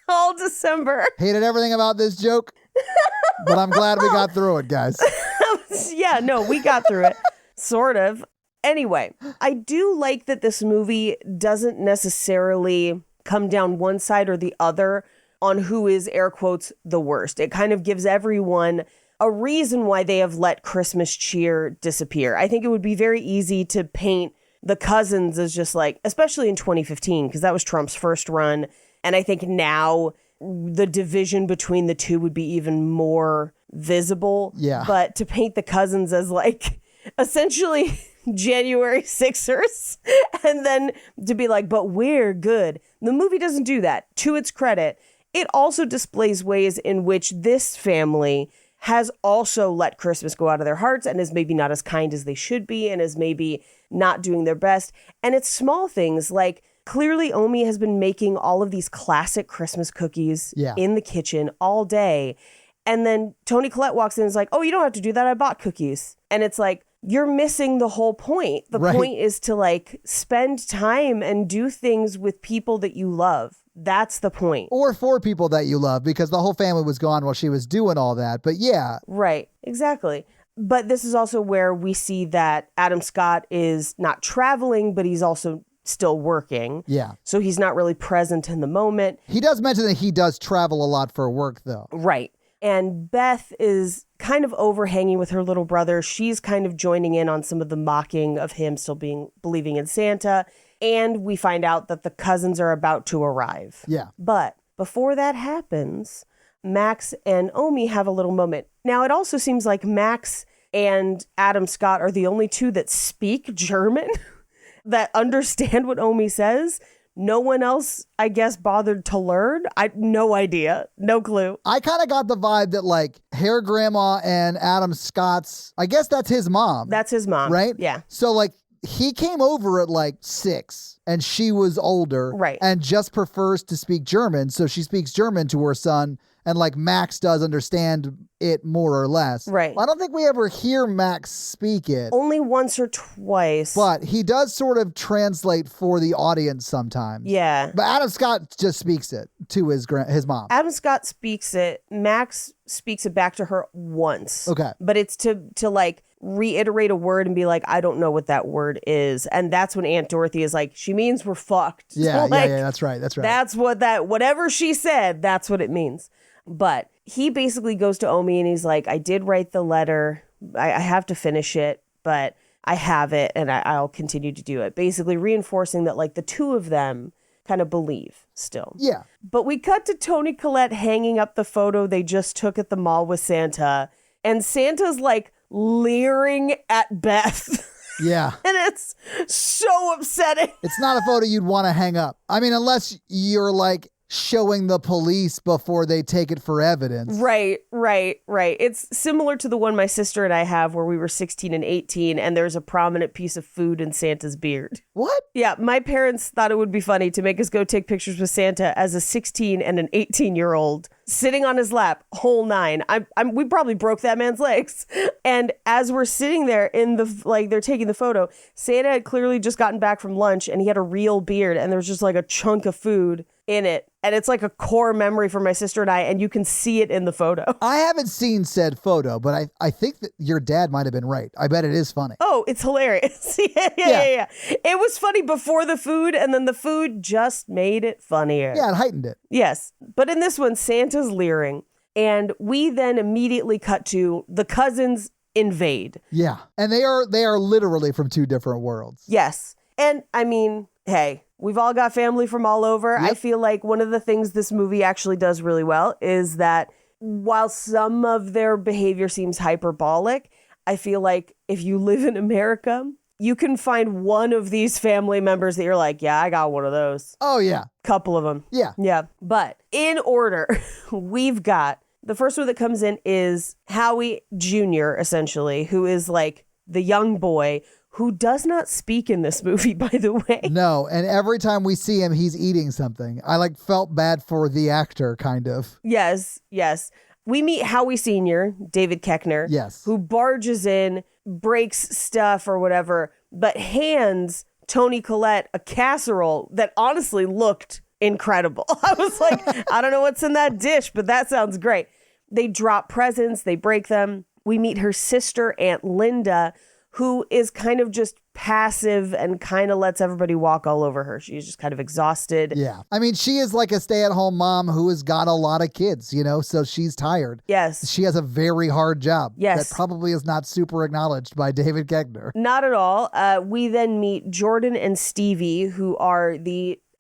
all December. Hated everything about this joke, but I'm glad we got through it, guys. Yeah, no, we got through it. Sort of. Anyway, I do like that this movie doesn't necessarily come down one side or the other on who is, air quotes, the worst. It kind of gives everyone a reason why they have let Christmas cheer disappear. I think it would be very easy to paint the cousins as just like, especially in 2015, because that was Trump's first run. And I think now the division between the two would be even more visible. Yeah. But to paint the cousins as like essentially January 6ers and then to be like, but we're good. The movie doesn't do that. To its credit, it also displays ways in which this family has also let Christmas go out of their hearts and is maybe not as kind as they should be and is maybe not doing their best. And it's small things like clearly Omi has been making all of these classic Christmas cookies in the kitchen all day. And then Toni Collette walks in and is like, oh, you don't have to do that. I bought cookies. And it's like, you're missing the whole point. The point is to like spend time and do things with people that you love. That's the point. Or for people that you love, because the whole family was gone while she was doing all that. But yeah. Right. Exactly. But this is also where we see that Adam Scott is not traveling, but he's also still working. Yeah. So he's not really present in the moment. He does mention that he does travel a lot for work, though. Right. And Beth is kind of overhanging with her little brother. She's kind of joining in on some of the mocking of him still believing in Santa. And we find out that the cousins are about to arrive. Yeah. But before that happens, Max and Omi have a little moment. Now, it also seems like Max and Adam Scott are the only two that speak German, that understand what Omi says. No one else, I guess, bothered to learn. No idea. No clue. I kind of got the vibe that like Hair Grandma and Adam Scott's, I guess that's his mom. That's his mom. Right? Yeah. So like he came over at like 6 and she was older. Right. And just prefers to speak German. So she speaks German to her son. And like Max does understand it more or less. Right. I don't think we ever hear Max speak it. Only once or twice. But he does sort of translate for the audience sometimes. Yeah. But Adam Scott just speaks it to his mom. Adam Scott speaks it. Max speaks it back to her once. Okay. But it's to like reiterate a word and be like, I don't know what that word is. And that's when Aunt Dorothy is like, she means we're fucked. Yeah, Like, yeah, that's right. That's right. That's whatever she said, that's what it means. But he basically goes to Omi and he's like, I did write the letter. I have to finish it, but I have it and I'll continue to do it. Basically reinforcing that like the two of them kind of believe still. Yeah. But we cut to Toni Collette hanging up the photo they just took at the mall with Santa. And Santa's like leering at Beth. Yeah. And it's so upsetting. It's not a photo you'd want to hang up. I mean, unless you're like showing the police before they take it for evidence. Right. It's similar to the one my sister and I have where we were 16 and 18 and there's a prominent piece of food in Santa's beard. What? Yeah, my parents thought it would be funny to make us go take pictures with Santa as a 16 and an 18-year-old sitting on his lap, whole nine. We probably broke that man's legs. And as we're sitting there in the, like, they're taking the photo, Santa had clearly just gotten back from lunch and he had a real beard and there was just like a chunk of food in it. And it's like a core memory for my sister and I, and you can see it in the photo. I haven't seen said photo, but I think that your dad might have been right. I bet it is funny. Oh, it's hilarious. Yeah. It was funny before the food, and then the food just made it funnier. Yeah, it heightened it. Yes. But in this one, Santa's leering. And we then immediately cut to the cousins invade. Yeah. And they are literally from two different worlds. Yes. And I mean, hey, we've all got family from all over. Yep. I feel like one of the things this movie actually does really well is that while some of their behavior seems hyperbolic, I feel like if you live in America, you can find one of these family members that you're like, yeah, I got one of those. Oh, yeah. Couple of them. Yeah. Yeah. But in order, we've got the first one that comes in is Howie Jr., essentially, who is like the young boy who does not speak in this movie, by the way. No, and every time we see him, he's eating something. I like felt bad for the actor, kind of. Yes. We meet Howie Sr., David Koechner, Yes. who barges in, breaks stuff or whatever, but hands Toni Collette a casserole that honestly looked incredible. I was like, I don't know what's in that dish, but that sounds great. They drop presents, they break them. We meet her sister, Aunt Linda, who is kind of just passive and kind of lets everybody walk all over her. She's just kind of exhausted. Yeah. I mean, she is like a stay-at-home mom who has got a lot of kids, so she's tired. Yes. She has a very hard job. Yes. That probably is not super acknowledged by David Koechner. Not at all. We then meet Jordan and Stevie, who are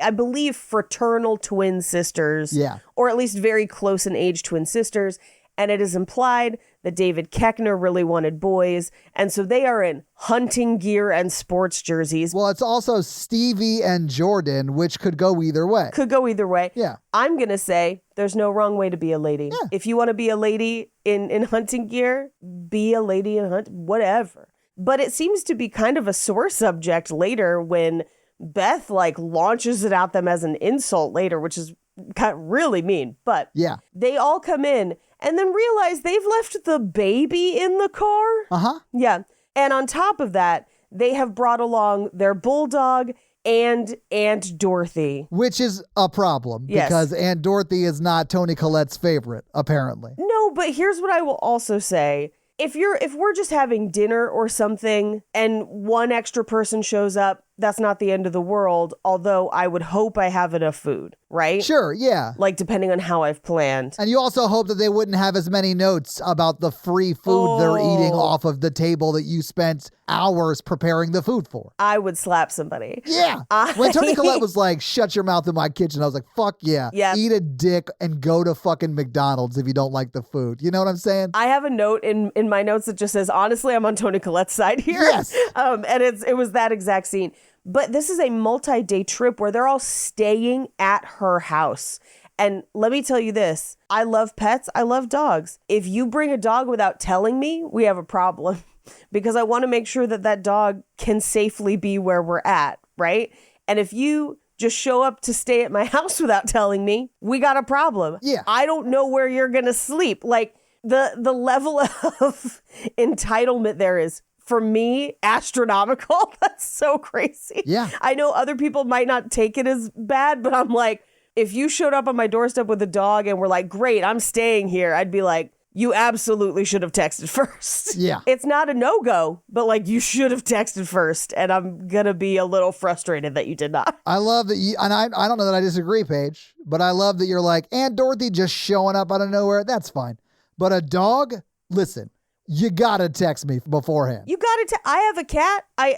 I believe, fraternal twin sisters. Yeah. Or at least very close in age twin sisters. And it is implied that David Koechner really wanted boys. And so they are in hunting gear and sports jerseys. Well, it's also Stevie and Jordan, which could go either way. Could go either way. Yeah. I'm going to say there's no wrong way to be a lady. Yeah. If you want to be a lady in hunting gear, be a lady in whatever. But it seems to be kind of a sore subject later when Beth launches it at them as an insult later, which is kind of really mean. But yeah, they all come in and then realize they've left the baby in the car. Uh-huh. Yeah. And on top of that, they have brought along their bulldog and Aunt Dorothy. Which is a problem because Aunt Dorothy is not Toni Collette's favorite, apparently. No, but here's what I will also say. If we're just having dinner or something and one extra person shows up, that's not the end of the world, although I would hope I have enough food, right? Sure, yeah. Like, depending on how I've planned. And you also hope that they wouldn't have as many notes about the free food they're eating off of the table that you spent hours preparing the food for. I would slap somebody. Yeah. When Toni Collette was like, shut your mouth in my kitchen, I was like, fuck yeah. Yeah. Eat a dick and go to fucking McDonald's if you don't like the food. You know what I'm saying? I have a note in my notes that just says, honestly, I'm on Toni Collette's side here. Yes. And it was that exact scene. But this is a multi-day trip where they're all staying at her house. And let me tell you this, I love pets. I love dogs. If you bring a dog without telling me, we have a problem. Because I want to make sure that that dog can safely be where we're at, right? And if you just show up to stay at my house without telling me, we got a problem. Yeah. I don't know where you're going to sleep. Like, the level of entitlement there is, for me, astronomical. That's so crazy. Yeah. I know other people might not take it as bad, but I'm like, if you showed up on my doorstep with a dog and were like, great, I'm staying here, I'd be like, you absolutely should have texted first. Yeah. It's not a no-go, but like, you should have texted first. And I'm going to be a little frustrated that you did not. I love that you, and I don't know that I disagree, Paige, but I love that you're like, Aunt Dorothy just showing up out of nowhere. That's fine. But a dog, listen, you gotta text me beforehand. You gotta. I have a cat. I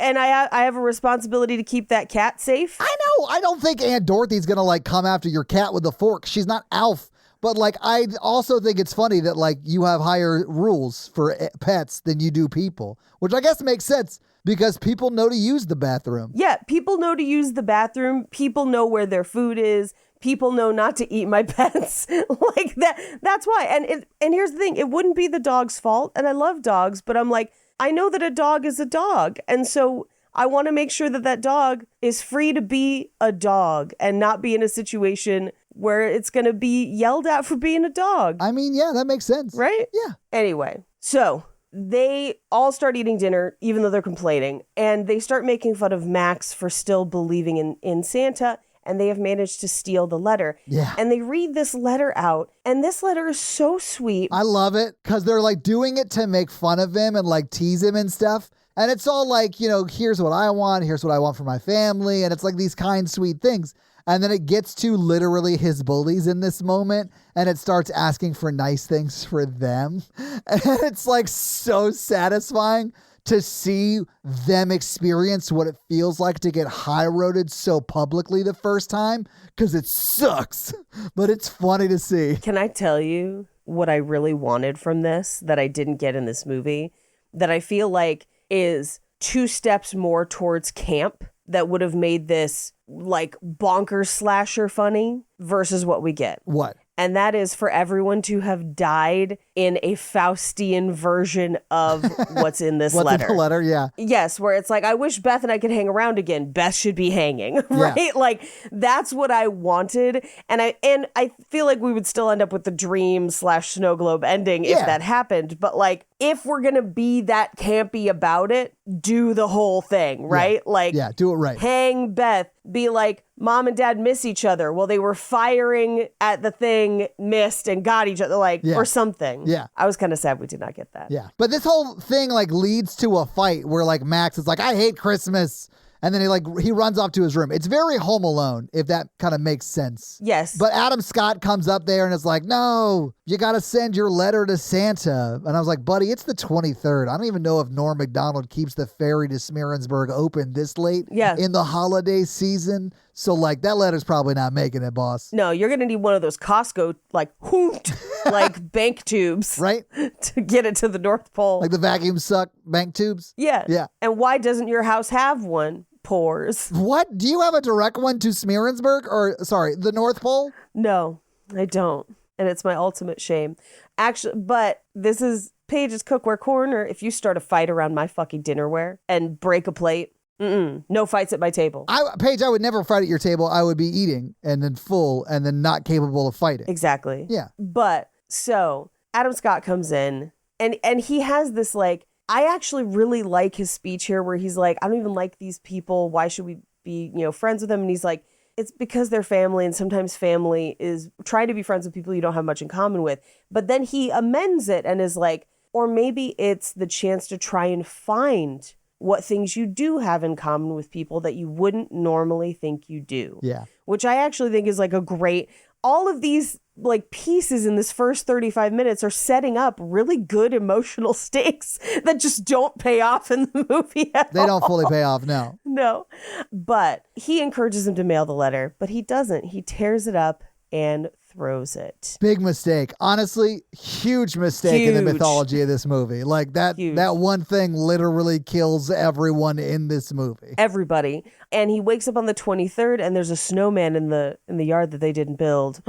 have a responsibility to keep that cat safe. I know. I don't think Aunt Dorothy's gonna like come after your cat with a fork. She's not Alf. But like, I also think it's funny that like you have higher rules for pets than you do people, which I guess makes sense because people know to use the bathroom. Yeah, people know to use the bathroom. People know where their food is. People know not to eat my pets. Like that. That's why. And here's the thing. It wouldn't be the dog's fault. And I love dogs, but I'm like, I know that a dog is a dog. And so I want to make sure that that dog is free to be a dog and not be in a situation where it's going to be yelled at for being a dog. I mean, yeah, that makes sense. Right? Yeah. Anyway, so they all start eating dinner, even though they're complaining. And they start making fun of Max for still believing in Santa. And they have managed to steal the letter. Yeah. And they read this letter out. And this letter is so sweet. I love it because they're like doing it to make fun of him and like tease him and stuff. And it's all like, you know, here's what I want. Here's what I want for my family. And it's like these kind, sweet things. And then it gets to literally his bullies in this moment. And it starts asking for nice things for them. And it's like so satisfying to see them experience what it feels like to get high-roaded so publicly the first time, because it sucks, but it's funny to see. Can I tell you what I really wanted from this that I didn't get in this movie, that I feel like is 2 steps more towards camp that would have made this like bonkers slasher funny versus what we get? What? And that is for everyone to have died in a Faustian version of what's in this What's letter. in the letter, yeah. Yes, where it's like, I wish Beth and I could hang around again. Beth should be hanging, right? Yeah. Like, that's what I wanted. And I feel like we would still end up with the dream/snow globe ending if that happened. But like, if we're going to be that campy about it, do the whole thing, right? Yeah. Like, Yeah, do it right. hang Beth, be like, Mom and Dad miss each other. Well, they were firing at the thing, missed, and got each other, like, or something. Yeah. I was kind of sad we did not get that. Yeah. But this whole thing like leads to a fight where like Max is like, I hate Christmas. And then he runs off to his room. It's very Home Alone, if that kind of makes sense. Yes. But Adam Scott comes up there and is like, no, you got to send your letter to Santa. And I was like, buddy, it's the 23rd. I don't even know if Norm Macdonald keeps the ferry to Smearensburg open this late in the holiday season. So like that letter's probably not making it, boss. No, you're going to need one of those Costco, like, hoot, like bank tubes. Right? To get it to the North Pole. Like the vacuum suck bank tubes? Yeah. Yeah. And why doesn't your house have one? Pores. What? Do you have a direct one to Smearensburg or, sorry, the North Pole? No, I don't. And it's my ultimate shame. Actually, but this is Paige's Cookware Corner. If you start a fight around my fucking dinnerware and break a plate, no fights at my table. Paige, I would never fight at your table. I would be eating and then full and then not capable of fighting. Exactly. Yeah. But so Adam Scott comes in and he has this like, I actually really like his speech here where he's like, I don't even like these people. Why should we be, friends with them? And he's like, it's because they're family. And sometimes family is trying to be friends with people you don't have much in common with. But then he amends it and is like, or maybe it's the chance to try and find what things you do have in common with people that you wouldn't normally think you do. Yeah. Which I actually think is like a great, all of these like pieces in this first 35 minutes are setting up really good emotional stakes that just don't pay off in the movie at They don't fully pay off, no. No. But he encourages him to mail the letter, but he doesn't. He tears it up and throws it. Big mistake. Honestly, huge mistake in the Huge. mythology of this movie. Like that Huge. that one thing literally kills everyone in this movie. Everybody. And he wakes up on the 23rd and there's a snowman in the yard that they didn't build.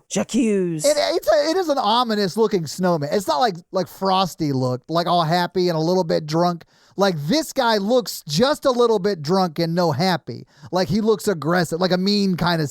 J'accuse. It is an ominous looking snowman. It's not like Frosty looked, like all happy and a little bit drunk. Like this guy looks just a little bit drunk and no happy. Like he looks aggressive, like a mean kind of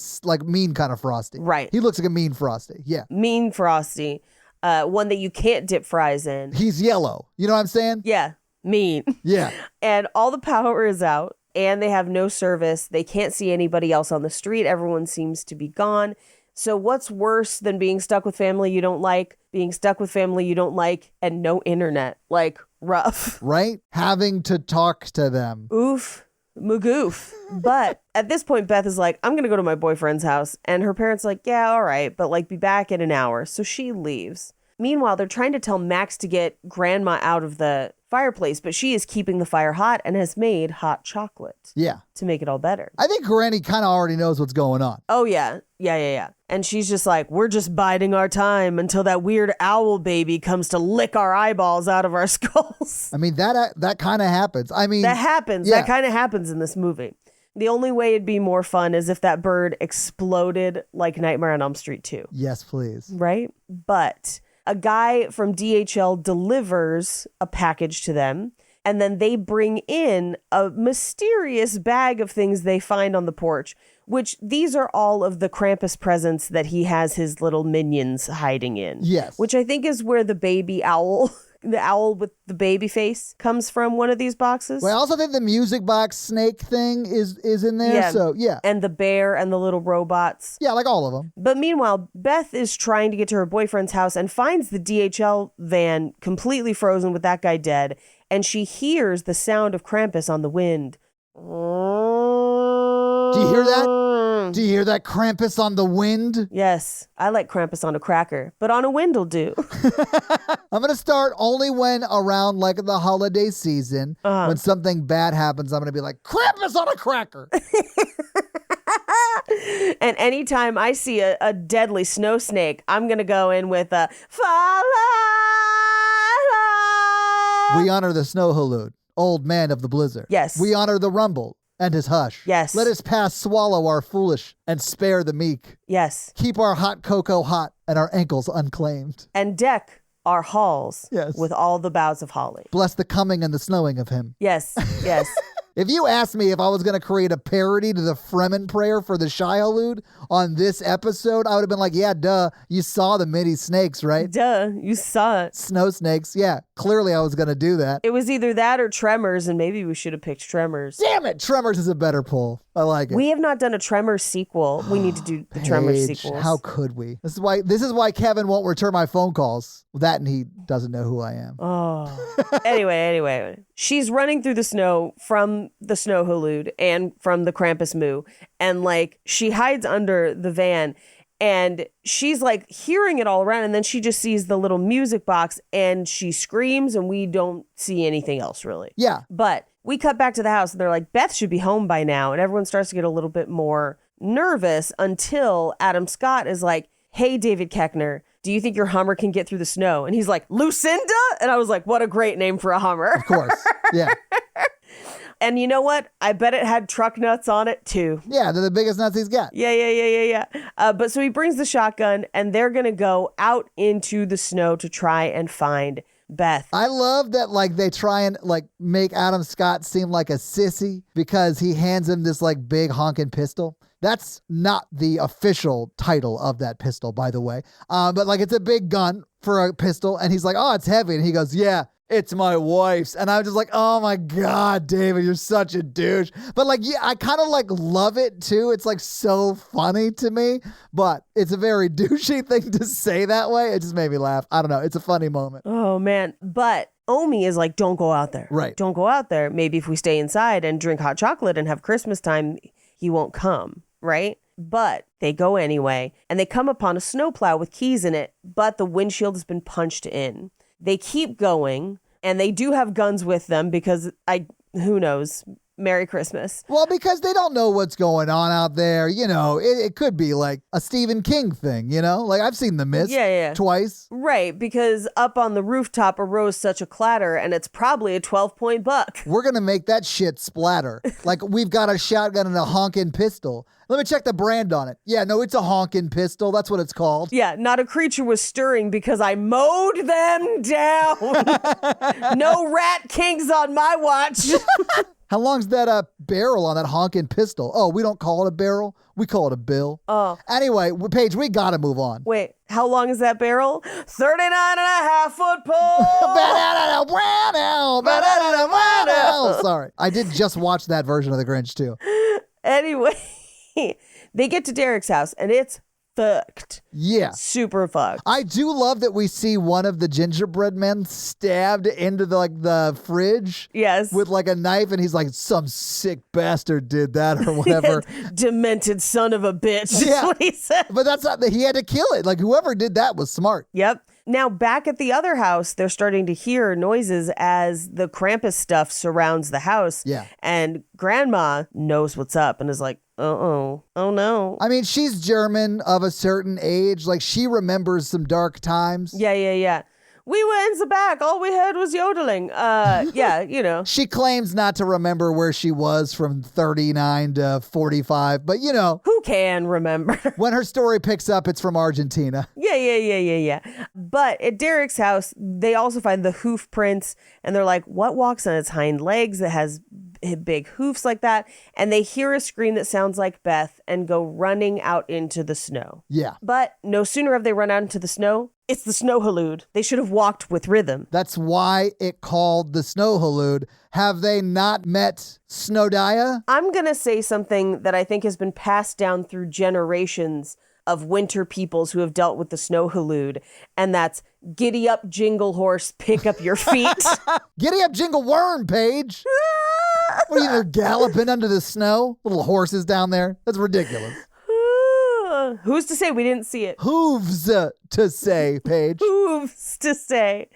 Frosty. Right. He looks like a mean Frosty. Yeah. Mean Frosty. One that you can't dip fries in. He's yellow. You know what I'm saying? Yeah. Mean. Yeah. And all the power is out and they have no service. They can't see anybody else on the street. Everyone seems to be gone. So what's worse than being stuck with family you don't like, being stuck with family you don't like, and no internet? Like, rough. Right? Having to talk to them. Oof. Magoof. But at this point, Beth is like, I'm going to go to my boyfriend's house. And her parents are like, yeah, all right. But like, be back in an hour. So she leaves. Meanwhile, they're trying to tell Max to get grandma out of the fireplace, but she is keeping the fire hot and has made hot chocolate. Yeah. To make it all better. I think Granny kind of already knows what's going on. Oh, yeah. Yeah. And she's just like, we're just biding our time until that weird owl baby comes to lick our eyeballs out of our skulls. I mean, that kind of happens. I mean, That happens. Yeah. That kind of happens in this movie. The only way it'd be more fun is if that bird exploded like Nightmare on Elm Street 2. yes, please. Right? But a guy from DHL delivers a package to them, and then they bring in a mysterious bag of things they find on the porch, which these are all of the Krampus presents that he has his little minions hiding in. Yes. Which I think is where the baby owl, the owl with the baby face, comes from one of these boxes. Well, I also think the music box snake thing is in there. Yeah. So, yeah. And the bear and the little robots. Yeah, like all of them. But meanwhile, Beth is trying to get to her boyfriend's house and finds the DHL van completely frozen with that guy dead. And she hears the sound of Krampus on the wind. Do you hear that? Do you hear that Krampus on the wind? Yes, I like Krampus on a cracker, but on a wind will do. I'm going to start only when around like the holiday season. When something bad happens, I'm going to be like, Krampus on a cracker. And anytime I see a deadly snow snake, I'm going to go in with a fa We honor the snow halud, old man of the blizzard. Yes. We honor the rumble and his hush. Yes. Let his past swallow our foolish and spare the meek. Yes. Keep our hot cocoa hot and our ankles unclaimed. And deck our halls Yes. with all the boughs of holly. Bless the coming and the snowing of him. Yes. Yes. If you asked me if I was going to create a parody to the Fremen prayer for the Shai-Hulud on this episode, I would have been like, yeah, duh. You saw the mini snakes, right? Duh. You saw it. Snow snakes. Yeah, clearly I was going to do that. It was either that or Tremors, and maybe we should have picked Tremors. Damn it. Tremors is a better pull. I like it. We have not done a Tremors sequel. We need to do the Tremors Paige, sequels. how could we? This is why Kevin won't return my phone calls. That and he doesn't know who I am. Oh. Anyway. She's running through the snow from the snow halud and from the Krampus moo. And like she hides under the van and she's like hearing it all around. And then she just sees the little music box and she screams and we don't see anything else really. Yeah. But we cut back to the house and they're like, Beth should be home by now. And everyone starts to get a little bit more nervous until Adam Scott is like, hey, David Koechner, do you think your Hummer can get through the snow? And he's like, Lucinda? And I was like, what a great name for a Hummer. Of course. Yeah. And you know what? I bet it had truck nuts on it too. Yeah, they're the biggest nuts he's got. Yeah. But so he brings the shotgun and they're going to go out into the snow to try and find Beth. I love that like they try and like make Adam Scott seem like a sissy because he hands him this like big honking pistol. That's not the official title of that pistol, by the way. But like it's a big gun for a pistol and he's like, oh, it's heavy. And he goes, yeah, it's my wife's. And I'm just like, oh my God, David, you're such a douche. But like, yeah, I kind of like love it too. It's like so funny to me, but it's a very douchey thing to say that way. It just made me laugh. I don't know. It's a funny moment. Oh man. But Omi is like, don't go out there. Right. Don't go out there. Maybe if we stay inside and drink hot chocolate and have Christmas time, he won't come, right? But they go anyway, and they come upon a snowplow with keys in it, but the windshield has been punched in. They keep going, and they do have guns with them because who knows? Merry Christmas. Well, because they don't know what's going on out there. You know, it could be like a Stephen King thing, you know? Like I've seen The Mist twice. Right, because up on the rooftop arose such a clatter, and it's probably a 12-point buck. We're going to make that shit splatter. Like we've got a shotgun and a honking pistol. Let me check the brand on it. Yeah, no, it's a honking pistol. That's what it's called. Yeah, not a creature was stirring because I mowed them down. No rat kings on my watch. How long's that barrel on that honking pistol? Oh, we don't call it a barrel. We call it a bill. Oh. Anyway, Paige, we got to move on. Wait, how long is that barrel? 39 and a half foot pole. Sorry. I did just watch that version of The Grinch, too. Anyway, they get to Derek's house, and it's fucked. Yeah. Super fucked. I do love that we see one of the gingerbread men stabbed into the fridge. Yes. With like a knife, and he's like, some sick bastard did that or whatever. Demented son of a bitch. That's what he said. But that's not, he had to kill it. Like whoever did that was smart. Yep. Now, back at the other house, they're starting to hear noises as the Krampus stuff surrounds the house. Yeah. And Grandma knows what's up and is like, oh no. I mean, she's German of a certain age. Like, she remembers some dark times. Yeah. We were in the back. All we heard was yodeling. Yeah, you know. She claims not to remember where she was from 39 to 45, but you know. Who can remember? When her story picks up, it's from Argentina. Yeah. But at Derek's house, they also find the hoof prints, and they're like, what walks on its hind legs that has big hoofs like that? And they hear a scream that sounds like Beth and go running out into the snow. Yeah. But no sooner have they run out into the snow, it's the snow halud. They should have walked with rhythm. That's why it called the snow halud. Have they not met Snowdaya? I'm going to say something that I think has been passed down through generations of winter peoples who have dealt with the snow halud, and that's giddy up, jingle horse, pick up your feet. Giddy up, jingle worm, Paige. What are you galloping under the snow? Little horses down there? That's ridiculous. Who's to say we didn't see it? Hooves to say, Paige. Hooves to say.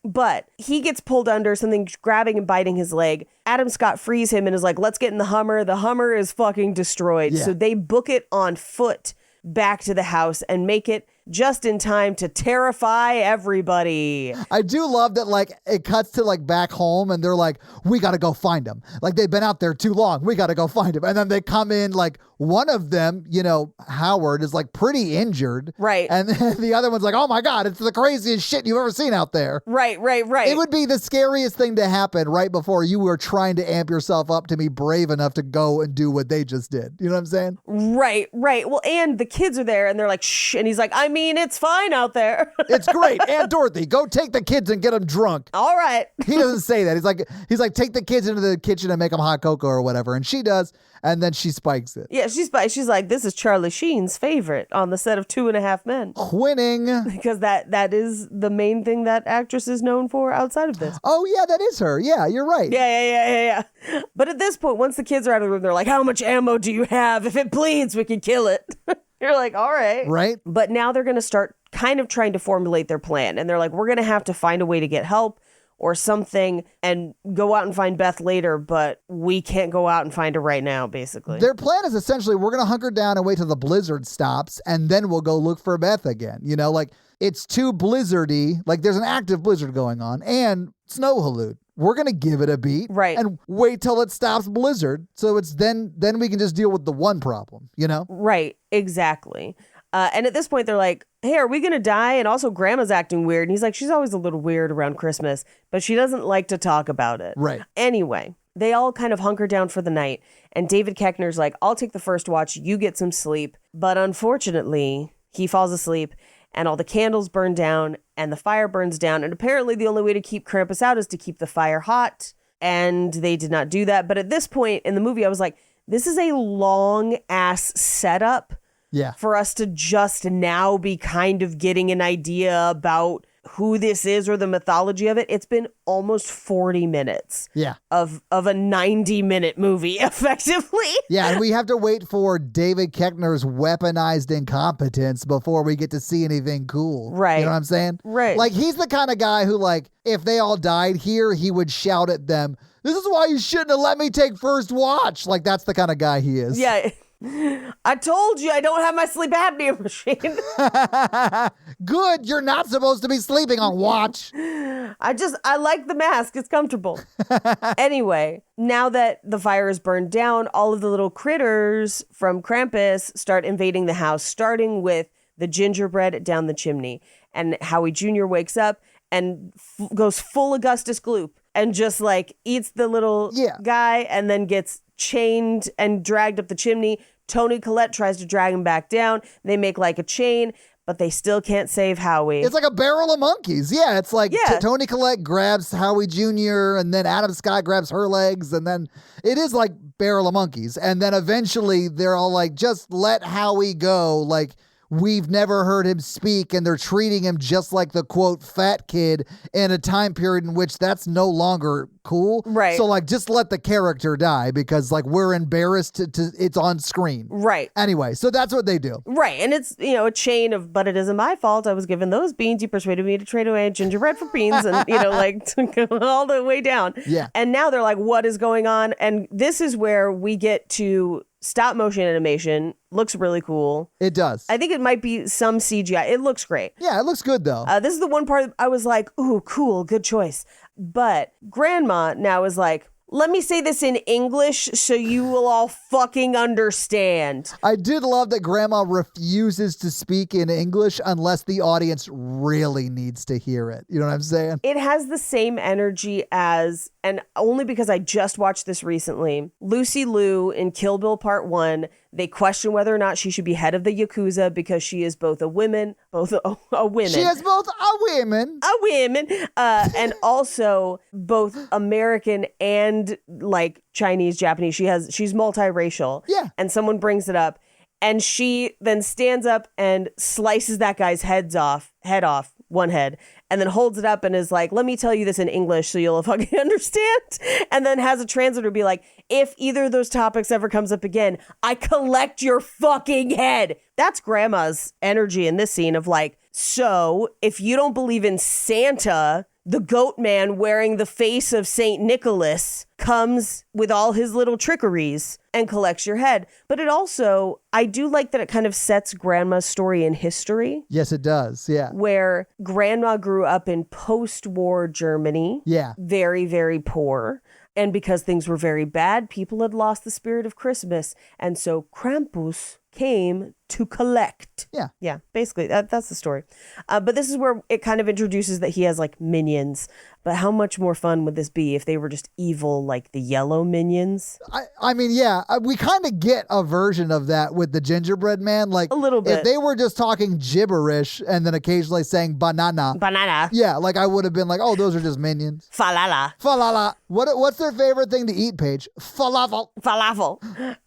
But he gets pulled under, something grabbing and biting his leg. Adam Scott frees him and is like, let's get in the Hummer. The Hummer is fucking destroyed. Yeah. So they book it on foot back to the house and make it just in time to terrify everybody. I do love that, like, it cuts to, like, back home, and they're like, we got to go find him. Like, they've been out there too long. We got to go find him. And then they come in, like, one of them, you know, Howard, is, like, pretty injured. Right. And then the other one's like, oh, my God, it's the craziest shit you've ever seen out there. Right. It would be the scariest thing to happen right before you were trying to amp yourself up to be brave enough to go and do what they just did. You know what I'm saying? Right. Well, and the kids are there, and they're like, shh. And he's like, I mean, it's fine out there. It's great. Aunt Dorothy, go take the kids and get them drunk. All right. He doesn't say that. He's like, take the kids into the kitchen and make them hot cocoa or whatever. And she does. And then she spikes it. Yeah, she's like, this is Charlie Sheen's favorite on the set of 2.5 Men. Winning. Because that is the main thing that actress is known for outside of this. Oh, yeah, that is her. Yeah, you're right. Yeah. But at this point, once the kids are out of the room, they're like, how much ammo do you have? If it bleeds, we can kill it. You're like, all right. Right. But now they're going to start kind of trying to formulate their plan. And they're like, we're going to have to find a way to get help or something and go out and find Beth later, but we can't go out and find her right now, basically. Their plan is essentially, we're going to hunker down and wait till the blizzard stops, and then we'll go look for Beth again. You know, like, it's too blizzardy. Like, there's an active blizzard going on, and snow halud. We're going to give it a beat. Right. And wait till it stops blizzard. So it's then we can just deal with the one problem, you know? Right. Exactly. And at this point, they're like, hey, are we going to die? And also, Grandma's acting weird. And he's like, she's always a little weird around Christmas, but she doesn't like to talk about it. Right. Anyway, they all kind of hunker down for the night. And David Koechner's like, I'll take the first watch. You get some sleep. But unfortunately, he falls asleep and all the candles burn down and the fire burns down. And apparently the only way to keep Krampus out is to keep the fire hot. And they did not do that. But at this point in the movie, I was like, this is a long ass setup. Yeah. For us to just now be kind of getting an idea about who this is or the mythology of it, it's been almost 40 minutes Yeah. of a 90-minute movie, effectively. Yeah, and we have to wait for David Koechner's weaponized incompetence before we get to see anything cool. Right. You know what I'm saying? Right. Like, he's the kind of guy who, like, if they all died here, he would shout at them, "This is why you shouldn't have let me take first watch." Like, that's the kind of guy he is. Yeah. I told you I don't have my sleep apnea machine. Good, you're not supposed to be sleeping on watch. I like the mask. It's comfortable. Anyway, now that the fire is burned down, all of the little critters from Krampus start invading the house, starting with the gingerbread down the chimney. And Howie Jr. wakes up and goes full Augustus Gloop and just like eats the little guy and then gets chained and dragged up the chimney. Toni Collette tries to drag him back down. They make like a chain, but they still can't save Howie. It's like a barrel of monkeys. Yeah, it's like Toni Collette grabs Howie Jr. and then Adam Scott grabs her legs, and then it is like barrel of monkeys. And then eventually they're all like, just let Howie go. Like, we've never heard him speak, and they're treating him just like the, quote, fat kid in a time period in which that's no longer cool. Right. So, like, just let the character die because, like, we're embarrassed to it's on screen. Right. Anyway, so that's what they do. Right. And it's, a chain of, but it isn't my fault. I was given those beans. You persuaded me to trade away gingerbread for beans and, like to go all the way down. Yeah. And now they're like, what is going on? And this is where we get to stop motion animation. Looks really cool. It does. I think it might be some CGI. It looks great. Yeah, it looks good, though. This is the one part I was like, ooh, cool, good choice. But Grandma now is like, let me say this in English so you will all fucking understand. I did love that Grandma refuses to speak in English unless the audience really needs to hear it. You know what I'm saying? It has the same energy as, and only because I just watched this recently, Lucy Liu in Kill Bill Part 1. They question whether or not she should be head of the Yakuza because she is both a woman. She is both a woman. And also both American and like Chinese, Japanese. She's multiracial. Yeah. And someone brings it up and she then stands up and slices that guy's head off, one head, and then holds it up and is like, let me tell you this in English so you'll fucking understand. And then has a translator be like, if either of those topics ever comes up again, I collect your fucking head. That's Grandma's energy in this scene of like, so if you don't believe in Santa, the goat man wearing the face of Saint Nicholas comes with all his little trickeries and collects your head. But it also, I do like that it kind of sets Grandma's story in history. Yes, it does. Yeah. Where Grandma grew up in post-war Germany. Yeah. Very, very poor. And because things were very bad, people had lost the spirit of Christmas. And so Krampus came to collect. Yeah. Yeah, basically, that's the story. But this is where it kind of introduces that he has like minions. But how much more fun would this be if they were just evil like the yellow minions? I mean, yeah, we kind of get a version of that with the gingerbread man. Like, a little bit. If they were just talking gibberish and then occasionally saying banana. Yeah, like I would have been like, oh, those are just minions. Falala. Falala. What's their favorite thing to eat, Paige? Falafel.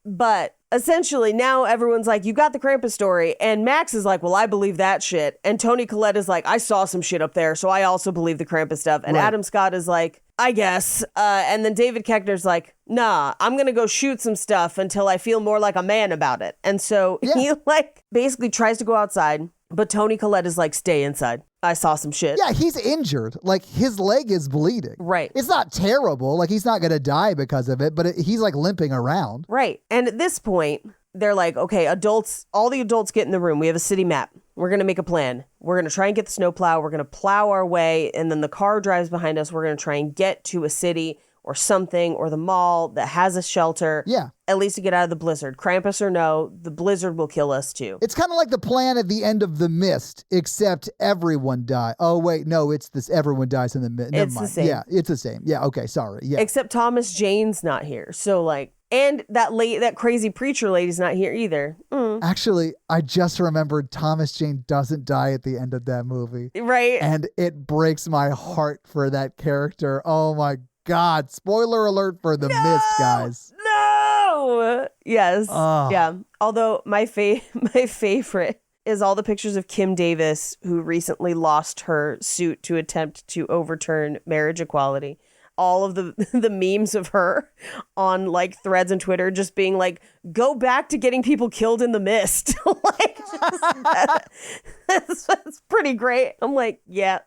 But essentially, now everyone's like, you got the Krampus story. And Max is like, well, I believe that shit. And Toni Collette is like, I saw some shit up there, so I also believe the Krampus stuff. And Adam Scott is like, I guess. And then David Koechner's like, nah, I'm going to go shoot some stuff until I feel more like a man about it. And so he like basically tries to go outside, but Toni Collette is like, stay inside. I saw some shit. Yeah, he's injured. Like, his leg is bleeding. Right. It's not terrible. Like, he's not going to die because of it, but he's, like, limping around. Right. And at this point, they're like, okay, all the adults get in the room. We have a city map. We're going to make a plan. We're going to try and get the snowplow. We're going to plow our way, and then the car drives behind us. We're going to try and get to a city or something, or the mall that has a shelter. Yeah. At least to get out of the blizzard. Krampus or no, the blizzard will kill us too. It's kind of like the plan at the end of The Mist, except everyone dies. Oh, wait, no, it's this. Everyone dies in the mist. Never mind. The same. Yeah, it's the same. Yeah, okay, sorry. Yeah. Except Thomas Jane's not here. So like, and that crazy preacher lady's not here either. Actually, I just remembered Thomas Jane doesn't die at the end of that movie. Right. And it breaks my heart for that character. Oh my God. Spoiler alert for The Mist, guys. No! Yes. Yeah. Although my favorite is all the pictures of Kim Davis, who recently lost her suit to attempt to overturn marriage equality. All of the memes of her on like threads and Twitter just being like, go back to getting people killed in the mist. Like, that's pretty great. I'm like, yeah.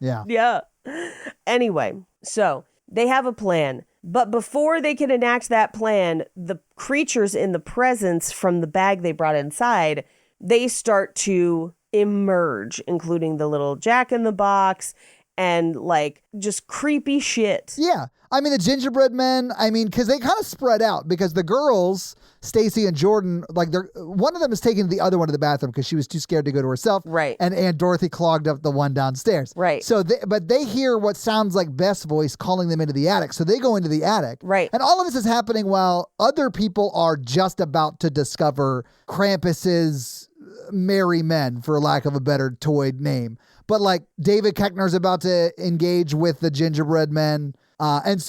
Anyway, so they have a plan. But before they can enact that plan, the creatures in the presence from the bag they brought inside, they start to emerge, including the little jack-in-the-box and like just creepy shit. Yeah. I mean, the gingerbread men, because they kind of spread out because the girls, Stacy and Jordan, like one of them is taking the other one to the bathroom because she was too scared to go to herself. Right. And Aunt Dorothy clogged up the one downstairs. Right. So, but they hear what sounds like Beth's voice calling them into the attic. So they go into the attic. Right. And all of this is happening while other people are just about to discover Krampus's merry men, for lack of a better toy name. But like David Koechner's about to engage with the gingerbread men. And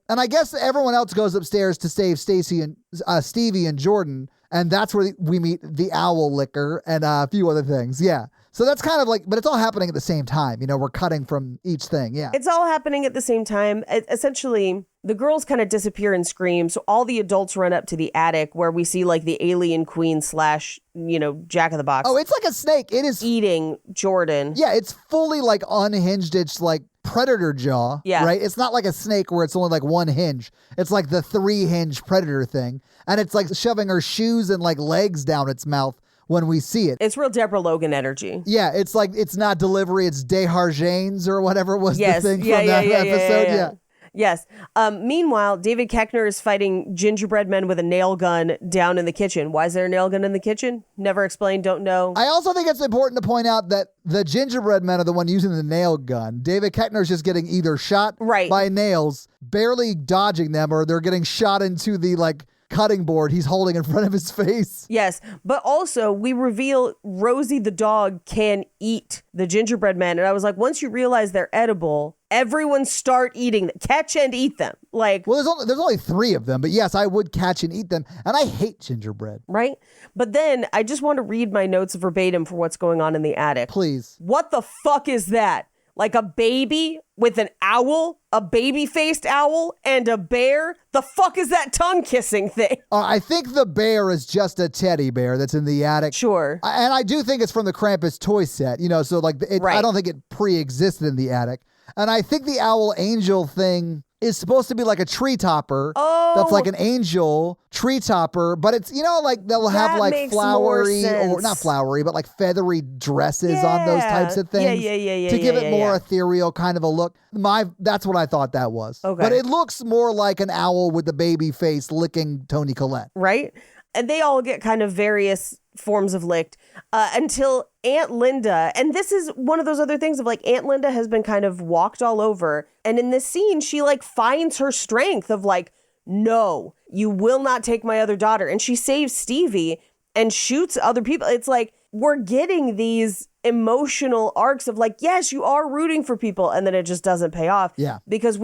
I guess everyone else goes upstairs to save Stacy and Stevie and Jordan. And that's where we meet the owl licker and a few other things. Yeah. So that's kind of like, but it's all happening at the same time. You know, we're cutting from each thing. Yeah. It's all happening at the same time. Essentially, the girls kind of disappear and scream. So all the adults run up to the attic where we see like the alien queen / Jack in the Box. Oh, it's like a snake. It is eating Jordan. Yeah. It's fully like unhinged. It's like predator jaw. Yeah. Right. It's not like a snake where it's only like one hinge. It's like the 3 hinge predator thing. And it's like shoving her shoes and like legs down its mouth when we see it. It's real Deborah Logan energy. Yeah, it's like, it's not delivery, it's Desjardins or whatever was the thing from that episode. Yeah. Yes. Meanwhile, David Koechner is fighting gingerbread men with a nail gun down in the kitchen. Why is there a nail gun in the kitchen? Never explained, don't know. I also think it's important to point out that the gingerbread men are the one using the nail gun. David Koechner's just getting either shot by nails, barely dodging them, or they're getting shot into the like cutting board he's holding in front of his face. Yes, but also we reveal Rosie the dog can eat the gingerbread men. And I was like, once you realize they're edible, everyone start eating them. Catch and eat them. Like, well, there's only 3 of them, but yes, I would catch and eat them. And I hate gingerbread. Right? But then I just want to read my notes verbatim for what's going on in the attic. Please. What the fuck is that? Like a baby with an owl, a baby-faced owl, and a bear? The fuck is that tongue-kissing thing? I think the bear is just a teddy bear that's in the attic. Sure. And I do think it's from the Krampus toy set, so like I don't think it pre-existed in the attic. And I think the owl angel thing is supposed to be like a tree topper. Oh. That's like an angel tree topper, but it's, like they'll have like flowery, or not flowery, but like feathery dresses on those types of things. Yeah. To give it more ethereal kind of a look. That's what I thought that was. Okay. But it looks more like an owl with the baby face licking Toni Collette. Right? And they all get kind of various forms of licked until Aunt Linda, and this is one of those other things of like Aunt Linda has been kind of walked all over. And in this scene, she like finds her strength of like, no, you will not take my other daughter. And she saves Stevie and shoots other people. It's like, we're getting these emotional arcs of like, yes, you are rooting for people. And then it just doesn't pay off. Yeah. Because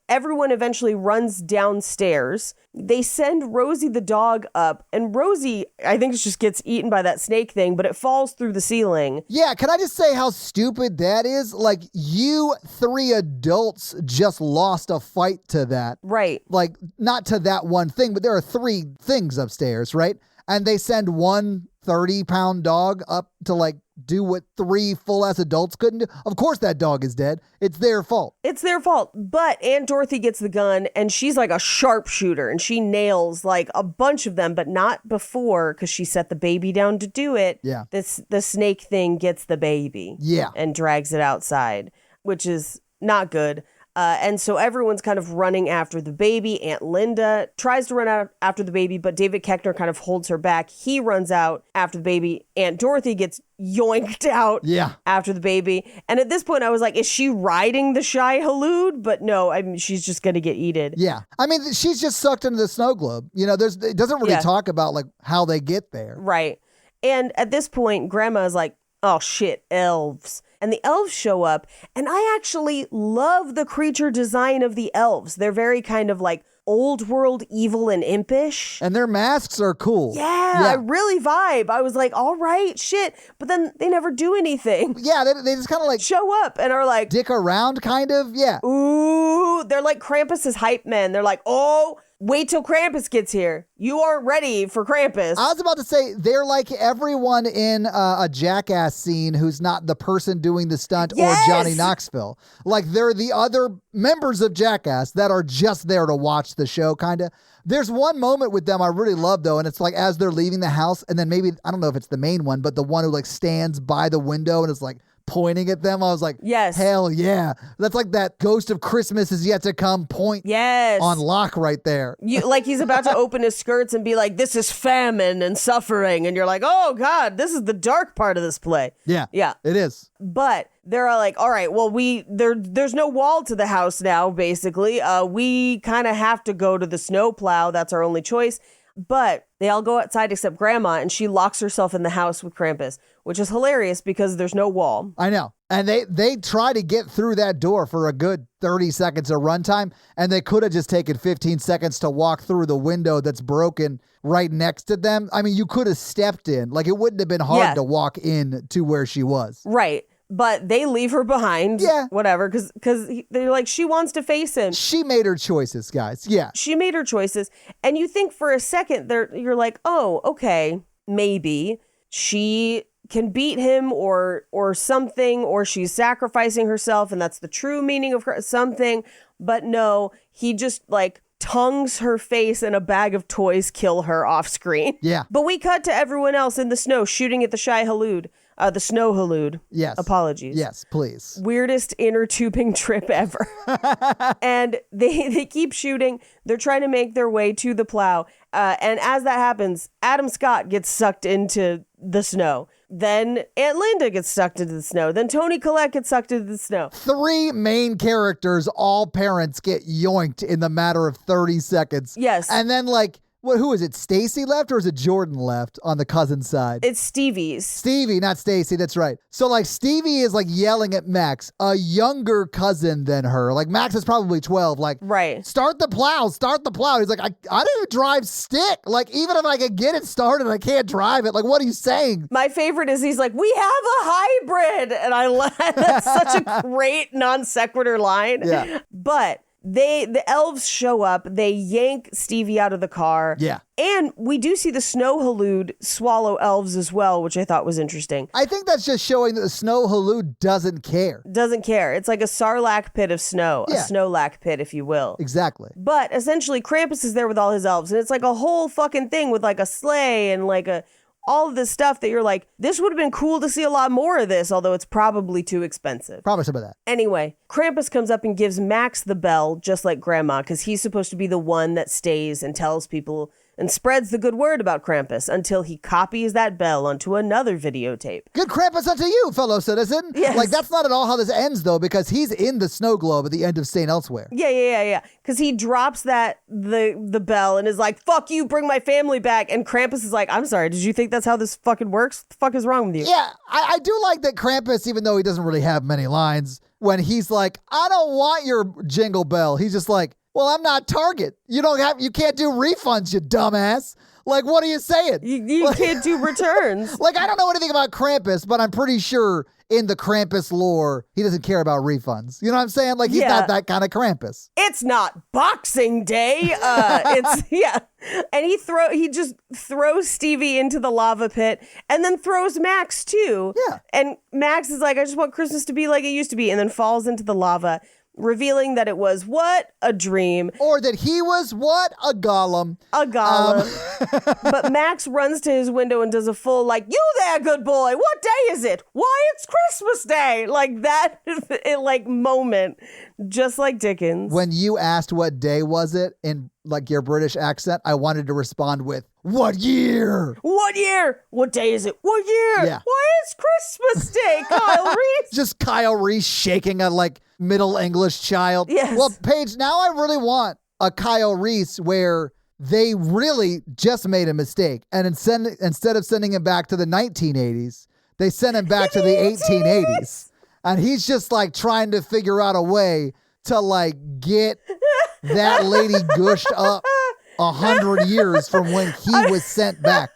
everyone eventually runs downstairs. They send Rosie the dog up, and Rosie, I think, just gets eaten by that snake thing, but it falls through the ceiling. Yeah, can I just say how stupid that is? Like, you 3 adults just lost a fight to that. Right. Like, not to that one thing, but there are 3 things upstairs, right? And they send one 30-pound dog up to like do what 3 full-ass adults couldn't do. Of course that dog is dead. It's their fault. It's their fault. But Aunt Dorothy gets the gun, and she's like a sharpshooter, and she nails like a bunch of them, but not before, because she set the baby down to do it. Yeah. The snake thing gets the baby. Yeah. And drags it outside, which is not good. And so everyone's kind of running after the baby. Aunt Linda tries to run out after the baby, but David Koechner kind of holds her back. He runs out after the baby. Aunt Dorothy gets yoinked out after the baby. And at this point, I was like, is she riding the shy Halud? But no, I mean, she's just going to get eaten. Yeah. I mean, she's just sucked into the snow globe. It doesn't really talk about like how they get there. Right. And at this point, Grandma is like, oh shit, elves. and the elves show up. And I actually love the creature design of the elves. They're very kind of like old world evil and impish. And their masks are cool. Yeah, I really vibe. I was like, all right, shit. But then they never do anything. Yeah, they just kind of like show up and are like, dick around, kind of. Yeah. Ooh, they're like Krampus's hype men. They're like, oh, wait till Krampus gets here. You aren't ready for Krampus. I was about to say, they're like everyone in a Jackass scene who's not the person doing the stunt or Johnny Knoxville. Like, they're the other members of Jackass that are just there to watch the show, kind of. There's one moment with them I really love, though, and it's like as they're leaving the house, and then maybe, I don't know if it's the main one, but the one who like stands by the window and is like pointing at them. I was like, yes, hell yeah. That's like that Ghost of Christmas is yet to come point on lock right there. Like he's about to open his skirts and be like, this is famine and suffering. And you're like, oh God, this is the dark part of this play. Yeah. Yeah. It is. But they're like, all right, well, there's no wall to the house now, basically. We kind of have to go to the snowplow. That's our only choice. But they all go outside except Grandma, and she locks herself in the house with Krampus, which is hilarious because there's no wall. I know. And they try to get through that door for a good 30 seconds of runtime, and they could have just taken 15 seconds to walk through the window that's broken right next to them. I mean, you could have stepped in. Like, it wouldn't have been hard to walk in to where she was. Right. But they leave her behind. Yeah. Whatever. Because they're like, she wants to face him. She made her choices, guys. Yeah. She made her choices. And you think for a second, you're like, oh, okay, maybe she can beat him or something, or she's sacrificing herself, and that's the true meaning of her, something. But no, he just like tongues her face and a bag of toys kill her off screen. Yeah. But we cut to everyone else in the snow shooting at the shy Halud. The snow Halud. Yes. Apologies. Yes, please. Weirdest inner tubing trip ever. And they keep shooting. They're trying to make their way to the plow. And as that happens, Adam Scott gets sucked into the snow. Then Aunt Linda gets sucked into the snow. Then Toni Collette gets sucked into the snow. 3 main characters, all parents, get yoinked in the matter of 30 seconds. Yes. And then like, who is it? Stacy left or is it Jordan left on the cousin side? It's Stevie's. Stevie, not Stacy. That's right. So like Stevie is like yelling at Max, a younger cousin than her. Like Max is probably 12. Like, right. Start the plow. He's like, I didn't drive stick. Like, even if I could get it started, I can't drive it. Like, what are you saying? My favorite is he's like, we have a hybrid. And I love that's such a great non sequitur line. Yeah. But the elves show up, they yank Stevie out of the car. Yeah. And we do see the snow Halud swallow elves as well, which I thought was interesting. I think that's just showing that the snow Halud doesn't care. Doesn't care. It's like a sarlacc pit of snow, a snowlac pit, if you will. Exactly. But essentially, Krampus is there with all his elves, and it's like a whole fucking thing with like a sleigh and like all of this stuff that you're like, this would have been cool to see a lot more of this, although it's probably too expensive. Probably some of that. Anyway, Krampus comes up and gives Max the bell, just like Grandma, because he's supposed to be the one that stays and tells people and spreads the good word about Krampus until he copies that bell onto another videotape. Good Krampus unto you, fellow citizen. Yes. Like, that's not at all how this ends, though, because he's in the snow globe at the end of St. Elsewhere. Yeah. Because he drops the bell and is like, fuck you, bring my family back. And Krampus is like, I'm sorry, did you think that's how this fucking works? What the fuck is wrong with you? Yeah, I do like that Krampus, even though he doesn't really have many lines, when he's like, I don't want your jingle bell. He's just like, well, I'm not Target. You can't do refunds, you dumbass. Like, what are you saying? You can't do returns. Like, I don't know anything about Krampus, but I'm pretty sure in the Krampus lore, he doesn't care about refunds. You know what I'm saying? Like, he's not that kind of Krampus. It's not Boxing Day. And he just throws Stevie into the lava pit and then throws Max too. Yeah. And Max is like, I just want Christmas to be like it used to be, and then falls into the lava, revealing that it was what? A dream. Or that he was what? A golem. But Max runs to his window and does a full, like, you there, good boy. What day is it? Why, it's Christmas Day. Like that, moment, just like Dickens. When you asked what day was it in, like, your British accent, I wanted to respond with, what year? What year? What day is it? What year? Yeah. Why, it's Christmas Day, Kyle Reese. Just Kyle Reese shaking a, like, Middle English child. Yes. Well, Paige, now I really want a Kyle Reese where they really just made a mistake. And instead of sending him back to the 1980s, they sent him back to the 1880s. And he's just like trying to figure out a way to like get that lady gushed up 100 years from when he was sent back.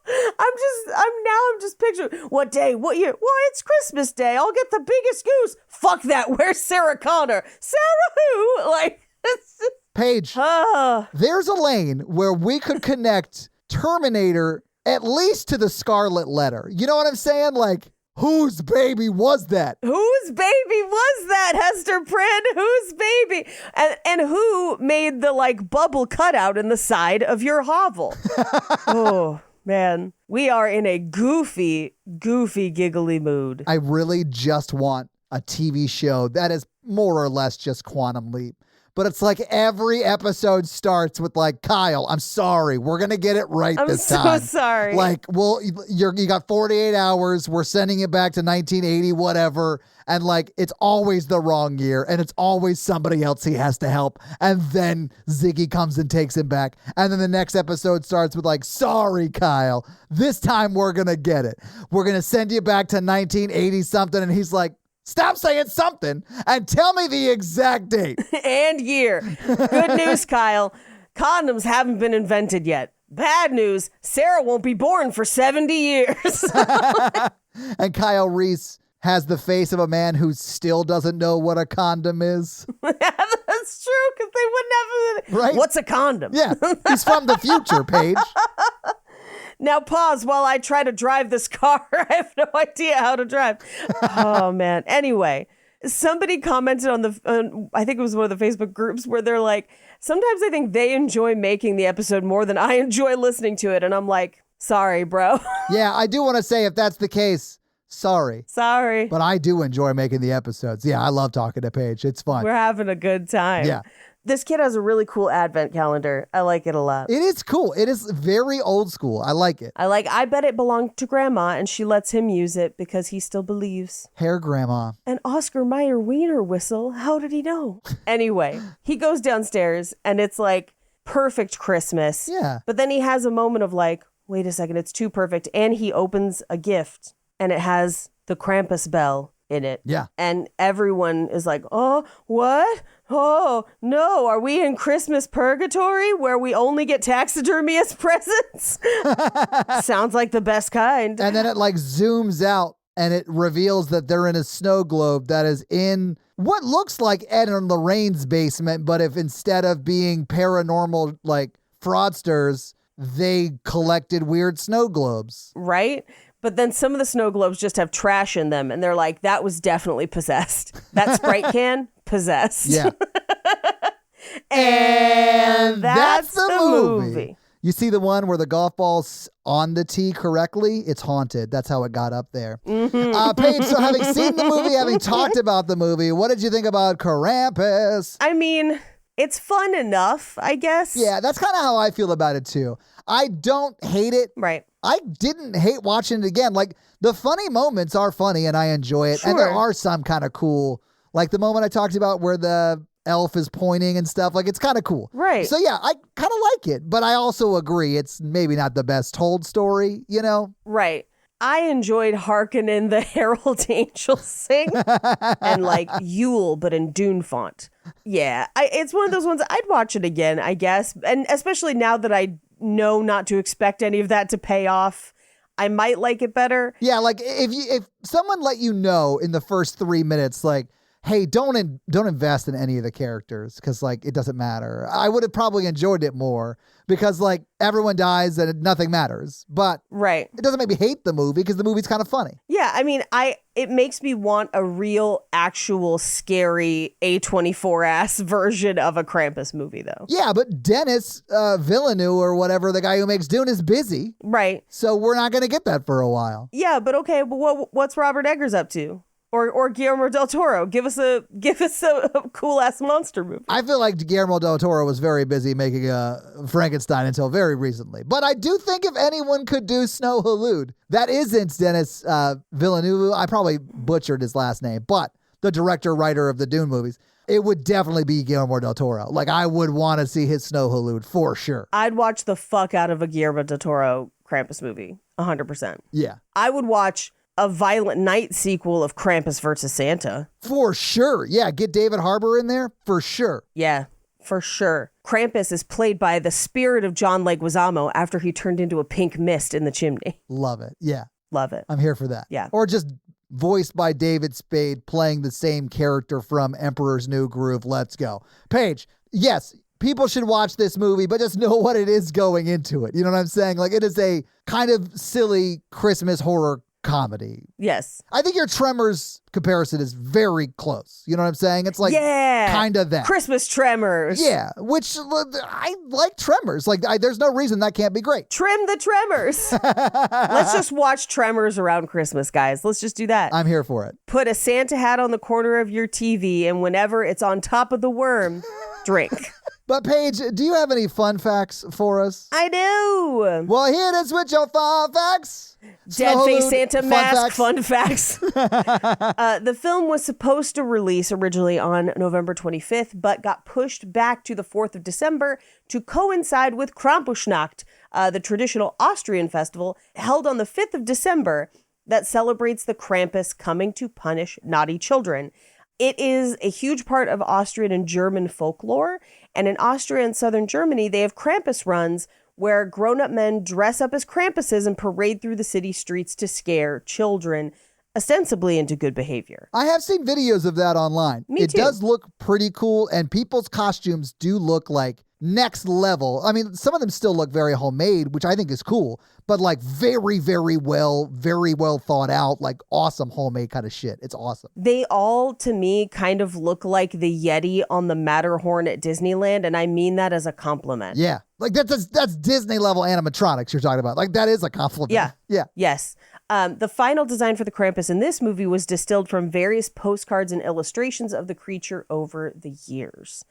I'm just picturing what day, what year? Well, it's Christmas Day. I'll get the biggest goose. Fuck that. Where's Sarah Connor? Sarah who? Like, Paige, there's a lane where we could connect Terminator at least to the Scarlet Letter. You know what I'm saying? Like, whose baby was that? Whose baby was that, Hester Prynne? Whose baby? And who made the like bubble cutout in the side of your hovel? Oh, man. We are in a goofy, giggly mood. I really just want a TV show that is more or less just Quantum Leap. But it's like every episode starts with like, Kyle, I'm sorry. We're going to get it right this time. I'm so sorry. Like, well, you got 48 hours. We're sending it back to 1980, whatever. And like, it's always the wrong year. And it's always somebody else he has to help. And then Ziggy comes and takes him back. And then the next episode starts with like, sorry, Kyle. This time we're going to get it. We're going to send you back to 1980 something. And he's like, stop saying something and tell me the exact date. And year. Good news, Kyle. Condoms haven't been invented yet. Bad news, Sarah won't be born for 70 years. And Kyle Reese has the face of a man who still doesn't know what a condom is. That's true, because they wouldn't have... Right? What's a condom? Yeah, he's from the future, Paige. Now pause while I try to drive this car. I have no idea how to drive. Oh, man. Anyway, somebody commented on I think it was one of the Facebook groups where they're like, sometimes I think they enjoy making the episode more than I enjoy listening to it. And I'm like, sorry, bro. Yeah, I do want to say if that's the case, sorry. Sorry. But I do enjoy making the episodes. Yeah, I love talking to Paige. It's fun. We're having a good time. Yeah. This kid has a really cool advent calendar. I like it a lot. It is cool. It is very old school. I like it. I bet it belonged to Grandma, and she lets him use it because he still believes. Hair Grandma. An Oscar Mayer wiener whistle. How did he know? Anyway, he goes downstairs, and it's like perfect Christmas. Yeah. But then he has a moment of like, wait a second, it's too perfect. And he opens a gift, and it has the Krampus bell in it. Yeah. And everyone is like, oh, what? Oh, no. Are we in Christmas purgatory where we only get taxidermy as presents? Sounds like the best kind. And then it like zooms out and it reveals that they're in a snow globe that is in what looks like Ed and Lorraine's basement. But if instead of being paranormal like fraudsters, they collected weird snow globes. Right? But then some of the snow globes just have trash in them. And they're like, that was definitely possessed. That Sprite can, possessed. Yeah. And that's the movie. You see the one where the golf ball's on the tee correctly? It's haunted. That's how it got up there. Paige, so having seen the movie, having talked about the movie, what did you think about Krampus? I mean, it's fun enough, I guess. Yeah, that's kind of how I feel about it too. I don't hate it. Right. I didn't hate watching it again. Like, the funny moments are funny and I enjoy it. Sure. And there are some kind of cool, like the moment I talked about where the elf is pointing and stuff. Like, it's kind of cool. Right. So yeah, I kind of like it, but I also agree it's maybe not the best told story, you know? Right. I enjoyed hearkening the Herald Angels sing and like Yule, but in Dune font. Yeah, it's one of those ones I'd watch it again, I guess. And especially now that I know not to expect any of that to pay off, I might like it better. Yeah, like if someone let you know in the first 3 minutes, like, hey, don't invest in any of the characters because like it doesn't matter. I would have probably enjoyed it more because like everyone dies and nothing matters. But right, it doesn't make me hate the movie because the movie's kind of funny. Yeah, I mean, it makes me want a real, actual, scary A24 ass version of a Krampus movie, though. Yeah, but Dennis Villeneuve or whatever, the guy who makes Dune, is busy. Right. So we're not going to get that for a while. Yeah, but okay, but what's Robert Eggers up to? Or Guillermo del Toro? Give us a cool ass monster movie. I feel like Guillermo del Toro was very busy making Frankenstein until very recently. But I do think if anyone could do Snow Halud, that isn't Dennis Villeneuve. I probably butchered his last name, but the director, writer of the Dune movies, it would definitely be Guillermo del Toro. Like, I would want to see his Snow Halud for sure. I'd watch the fuck out of a Guillermo del Toro Krampus movie, 100%. Yeah. I would watch a Violent Night sequel of Krampus versus Santa. For sure. Yeah, get David Harbour in there for sure. Yeah, for sure. Krampus is played by the spirit of John Leguizamo after he turned into a pink mist in the chimney. Love it. Yeah. Love it. I'm here for that. Yeah. Or just voiced by David Spade playing the same character from Emperor's New Groove. Let's go. Paige, yes, people should watch this movie, but just know what it is going into it. You know what I'm saying? Like, it is a kind of silly Christmas horror comedy. Yes. I think your Tremors comparison is very close. You know what I'm saying? It's like kind of that. Christmas Tremors. Yeah, which I like Tremors. Like, there's no reason that can't be great. Trim the Tremors. Let's just watch Tremors around Christmas, guys. Let's just do that. I'm here for it. Put a Santa hat on the corner of your TV, and whenever it's on top of the worm, drink. But Paige, do you have any fun facts for us? I do. Well, here it is with your fun facts. Dead face Snowhood Santa fun mask, facts. fun facts. The film was supposed to release originally on November 25th, but got pushed back to the 4th of December to coincide with Krampusnacht, the traditional Austrian festival held on the 5th of December that celebrates the Krampus coming to punish naughty children. It is a huge part of Austrian and German folklore, and in Austria and southern Germany, they have Krampus runs where grown-up men dress up as Krampuses and parade through the city streets to scare children, ostensibly into good behavior. I have seen videos of that online. Me It too. does look pretty cool, and people's costumes do look like next level. I mean, some of them still look very homemade, which I think is cool, but like very, very well thought out, like awesome homemade kind of shit. It's awesome. They all, to me, kind of look like the Yeti on the Matterhorn at Disneyland, and I mean that as a compliment. Yeah. Like that's Disney level animatronics you're talking about. Like that is a compliment. Yeah. Yeah. Yes. The final design for the Krampus in this movie was distilled from various postcards and illustrations of the creature over the years.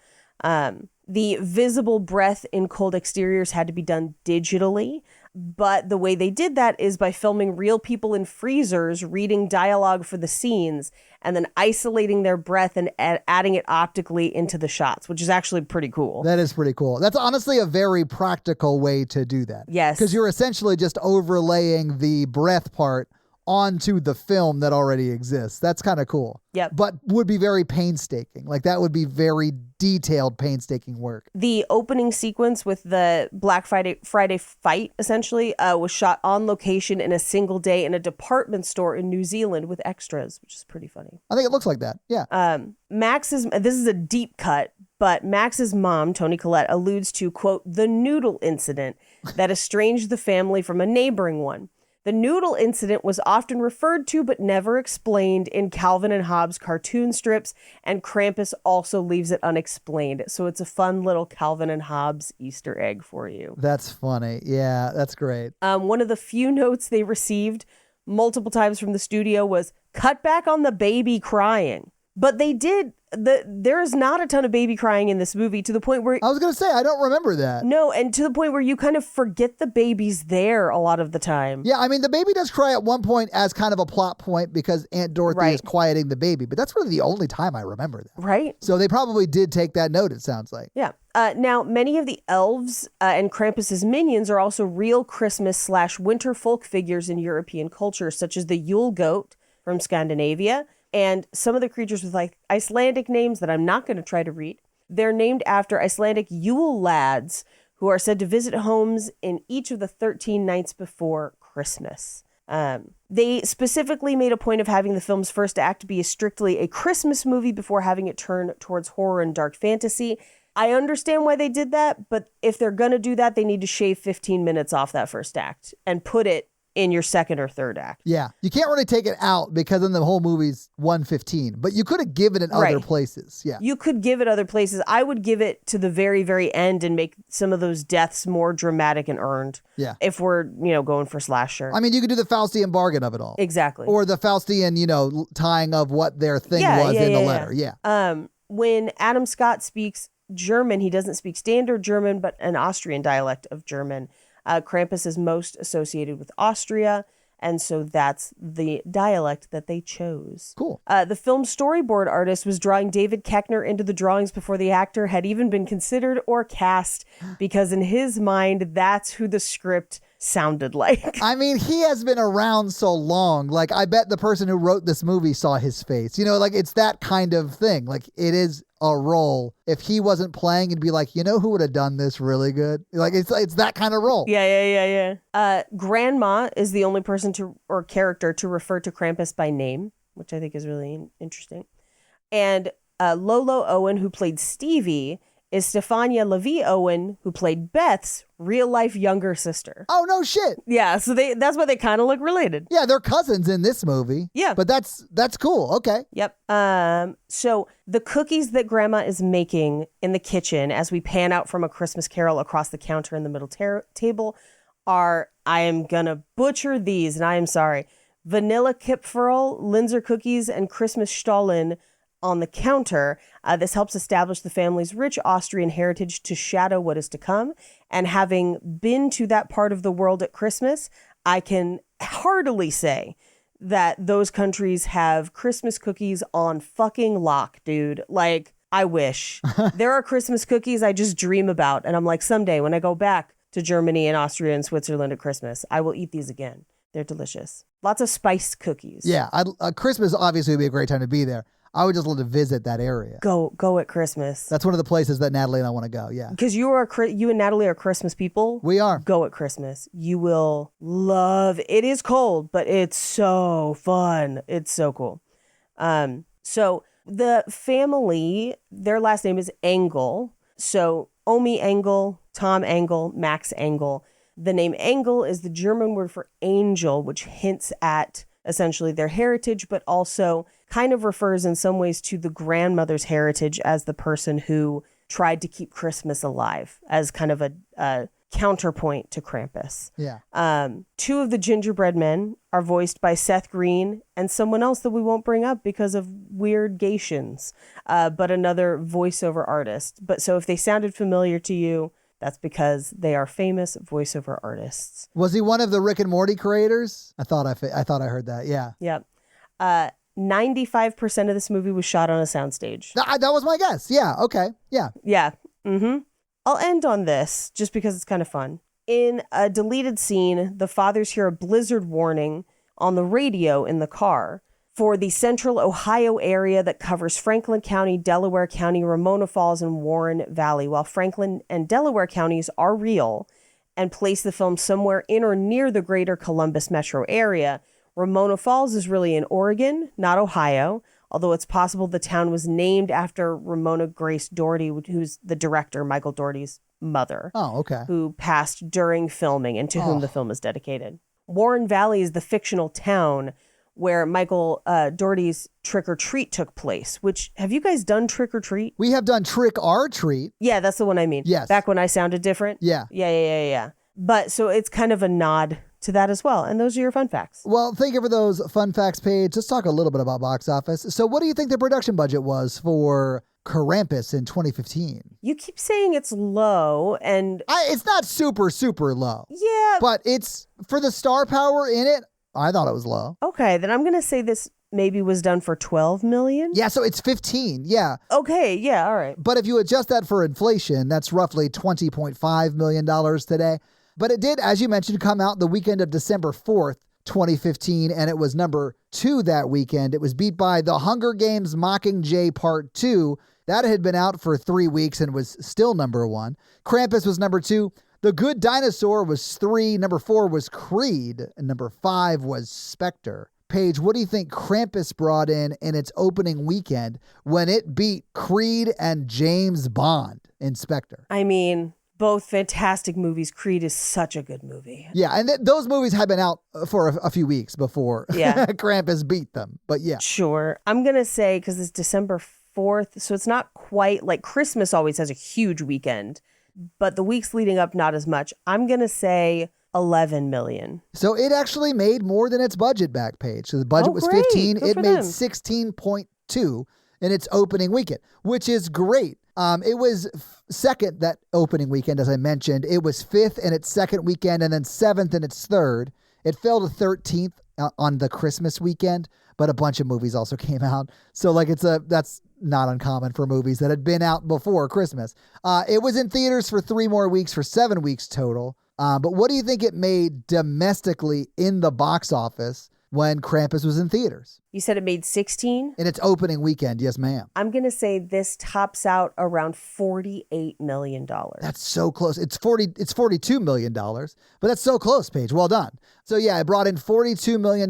The visible breath in cold exteriors had to be done digitally, but the way they did that is by filming real people in freezers reading dialogue for the scenes and then isolating their breath and adding it optically into the shots, which is actually pretty cool. That is pretty cool. That's honestly a very practical way to do that. Yes. Because you're essentially just overlaying the breath part onto the film that already exists. That's kind of cool. Yep. But would be very painstaking. Like that would be very detailed, painstaking work. The opening sequence with the Black Friday fight, essentially, was shot on location in a single day in a department store in New Zealand with extras, which is pretty funny. I think it looks like that. Yeah. This is a deep cut, but Max's mom, Toni Collette, alludes to, quote, the noodle incident that estranged the family from a neighboring one. The noodle incident was often referred to but never explained in Calvin and Hobbes cartoon strips, and Krampus also leaves it unexplained. So it's a fun little Calvin and Hobbes Easter egg for you. That's funny. Yeah, that's great. One of the few notes they received multiple times from the studio was, cut back on the baby crying. But they did. There is not a ton of baby crying in this movie, to the point where... I was going to say, I don't remember that. No, and to the point where you kind of forget the baby's there a lot of the time. Yeah, I mean, the baby does cry at one point as kind of a plot point because Aunt Dorothy is quieting the baby, but that's really the only time I remember that. Right. So they probably did take that note, it sounds like. Yeah. Now, many of the elves and Krampus's minions are also real Christmas/winter folk figures in European culture, such as the Yule goat from Scandinavia, and some of the creatures with like Icelandic names that I'm not going to try to read. They're named after Icelandic Yule lads who are said to visit homes in each of the 13 nights before Christmas. They specifically made a point of having the film's first act be strictly a Christmas movie before having it turn towards horror and dark fantasy. I understand why they did that, but if they're going to do that, they need to shave 15 minutes off that first act and put it in your second or third act. Yeah. You can't really take it out because then the whole movie's 1:15, but you could have given it other places. Yeah. You could give it other places. I would give it to the very, very end and make some of those deaths more dramatic and earned. Yeah. If we're, going for slasher. I mean, you could do the Faustian bargain of it all. Exactly. Or the Faustian, tying of what their thing was in the letter. Yeah. When Adam Scott speaks German, he doesn't speak standard German, but an Austrian dialect of German. Krampus is most associated with Austria, and so that's the dialect that they chose. Cool. The film's storyboard artist was drawing David Koechner into the drawings before the actor had even been considered or cast, because in his mind, that's who the script sounded like. I mean, he has been around so long. Like, I bet the person who wrote this movie saw his face. You know, like, it's that kind of thing. Like, it is a role. If he wasn't playing, it'd be like, you know who would have done this really good? Like, it's that kind of role. Yeah. Grandma is the only person or character to refer to Krampus by name, which I think is really interesting. And Lolo Owen, who played Stevie, is Stefania Levy Owen, who played Beth's real-life younger sister. Oh, no shit. Yeah, so that's why they kind of look related. Yeah, they're cousins in this movie. Yeah. But that's cool. Okay. Yep. So the cookies that Grandma is making in the kitchen as we pan out from A Christmas Carol across the counter in the middle table are, I am going to butcher these, and I am sorry, vanilla Kipferl, Linzer cookies, and Christmas Stollen on the counter. This helps establish the family's rich Austrian heritage to shadow what is to come. And having been to that part of the world at Christmas, I can heartily say that those countries have Christmas cookies on fucking lock, dude. Like, I wish. There are Christmas cookies I just dream about. And I'm like, someday when I go back to Germany and Austria and Switzerland at Christmas, I will eat these again. They're delicious. Lots of spiced cookies. Yeah, Christmas obviously would be a great time to be there. I would just love to visit that area. Go at Christmas. That's one of the places that Natalie and I want to go, yeah. Because you and Natalie are Christmas people. We are. Go at Christmas. You will love it. It is cold, but it's so fun. It's so cool. So the family, their last name is Engel. So Omi Engel, Tom Engel, Max Engel. The name Engel is the German word for angel, which hints at essentially their heritage, but also kind of refers in some ways to the grandmother's heritage as the person who tried to keep Christmas alive as kind of a counterpoint to Krampus. Yeah. Two of the gingerbread men are voiced by Seth Green and someone else that we won't bring up because of weird gations, but another voiceover artist. But so if they sounded familiar to you, that's because they are famous voiceover artists. Was he one of the Rick and Morty creators? I thought I heard that. Yeah. Yep. 95% of this movie was shot on a soundstage. That was my guess. Yeah. Okay. Yeah. Yeah. Mm-hmm. I'll end on this just because it's kind of fun. In a deleted scene, the fathers hear a blizzard warning on the radio in the car for the central Ohio area that covers Franklin County, Delaware County, Ramona Falls, and Warren Valley. While Franklin and Delaware counties are real and place the film somewhere in or near the greater Columbus metro area, Ramona Falls is really in Oregon, not Ohio, although it's possible the town was named after Ramona Grace Doherty, who's the director, Michael Doherty's mother. Oh, okay. Who passed during filming and to whom the film is dedicated. Warren Valley is the fictional town where Michael Doherty's Trick or Treat took place, which, have you guys done Trick or Treat? We have done Trick or Treat. Yeah, that's the one I mean. Yes. Back when I sounded different? Yeah. Yeah. But so it's kind of a nod to that as well. And those are your fun facts. Well, thank you for those fun facts page. Let's talk a little bit about box office. So what do you think the production budget was for Krampus in 2015? You keep saying it's low, and it's not super, super low. Yeah. But it's, for the star power in it, I thought it was low. Okay, then I'm going to say this maybe was done for 12 million. Yeah, so it's 15. Yeah. Okay, yeah, all right. But if you adjust that for inflation, that's roughly $20.5 million today. But it did, as you mentioned, come out the weekend of December 4th, 2015, and it was number 2 that weekend. It was beat by The Hunger Games Mockingjay Part 2. That had been out for 3 weeks and was still number 1. Krampus was number 2. The Good Dinosaur was 3. Number 4 was Creed. And number 5 was Spectre. Paige, what do you think Krampus brought in its opening weekend when it beat Creed and James Bond in Spectre? I mean, both fantastic movies. Creed is such a good movie. Yeah, and those movies had been out for a few weeks before Krampus beat them. But yeah. Sure. I'm going to say, because it's December 4th, so it's not quite like Christmas always has a huge weekend, but the weeks leading up, not as much. I'm going to say 11 million. So it actually made more than its budget back page. So the budget was 15. It made 16.2 in its opening weekend, which is great. It was second that opening weekend, as I mentioned. It was 5th in its second weekend and then 7th in its third. It fell to 13th on the Christmas weekend, but a bunch of movies also came out. So like that's not uncommon for movies that had been out before Christmas. It was in theaters for 3 more weeks for 7 weeks total. But what do you think it made domestically in the box office when Krampus was in theaters? You said it made 16? In its opening weekend, yes, ma'am. I'm going to say this tops out around $48 million. That's so close. It's $42 million, but that's so close, Paige. Well done. So yeah, it brought in $42 million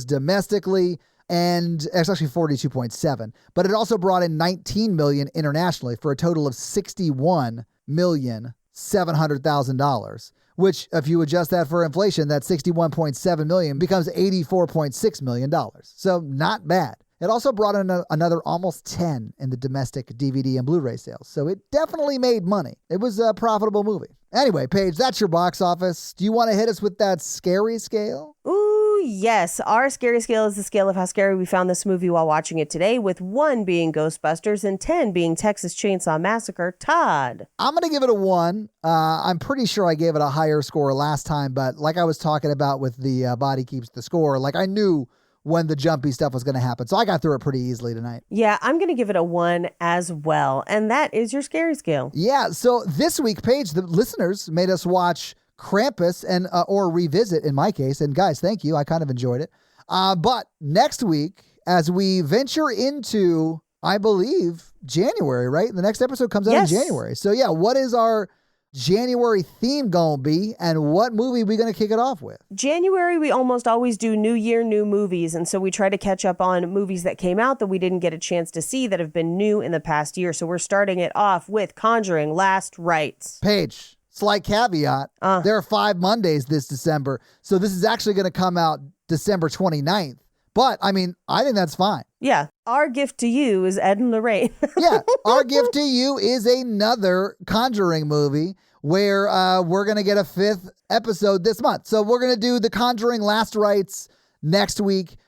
domestically, and it's actually 42.7, but it also brought in 19 million internationally for a total of $61,700,000, which if you adjust that for inflation, that 61.7 million becomes $84.6 million. So not bad. It also brought in another almost 10 in the domestic DVD and Blu-ray sales. So it definitely made money. It was a profitable movie. Anyway, Paige, that's your box office. Do you want to hit us with that scary scale? Ooh, yes. Our scary scale is the scale of how scary we found this movie while watching it today, with 1 being Ghostbusters and 10 being Texas Chainsaw Massacre. Todd. I'm going to give it a 1. I'm pretty sure I gave it a higher score last time, but like I was talking about with the body keeps the score, like I knew when the jumpy stuff was going to happen. So I got through it pretty easily tonight. Yeah, I'm going to give it a 1 as well. And that is your scary scale. Yeah, so this week, Paige, the listeners made us watch Krampus and or revisit in my case. And guys, thank you. I kind of enjoyed it. But next week, as we venture into, I believe, January, right? The next episode comes out in January. So yeah, what is our January theme gonna be, and what movie we gonna kick it off with? January, we almost always do New Year, new movies, and so we try to catch up on movies that came out that we didn't get a chance to see that have been new in the past year. So we're starting it off with Conjuring, Last Rites. Paige, slight caveat, there are 5 Mondays this December, so this is actually gonna come out December 29th. But, I mean, I think that's fine. Yeah. Our gift to you is Ed and Lorraine. Yeah. Our gift to you is another Conjuring movie where we're going to get a 5th episode this month. So we're going to do the Conjuring Last Rites next week.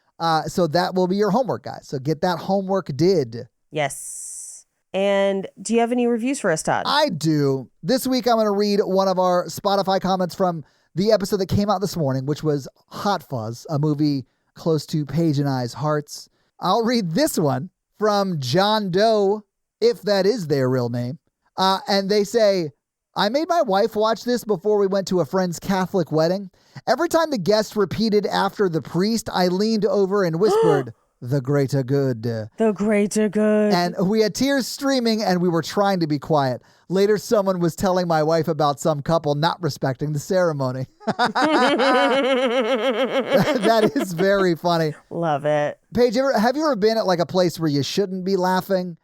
So that will be your homework, guys. So get that homework did. Yes. And do you have any reviews for us, Todd? I do. This week, I'm going to read one of our Spotify comments from the episode that came out this morning, which was Hot Fuzz, a movie close to Paige and I's hearts. I'll read this one from John Doe, if that is their real name. And they say, I made my wife watch this before we went to a friend's Catholic wedding. Every time the guest repeated after the priest, I leaned over and whispered, the greater good. The greater good. And we had tears streaming and we were trying to be quiet. Later, someone was telling my wife about some couple not respecting the ceremony. That is very funny. Love it. Paige, have you ever been at like a place where you shouldn't be laughing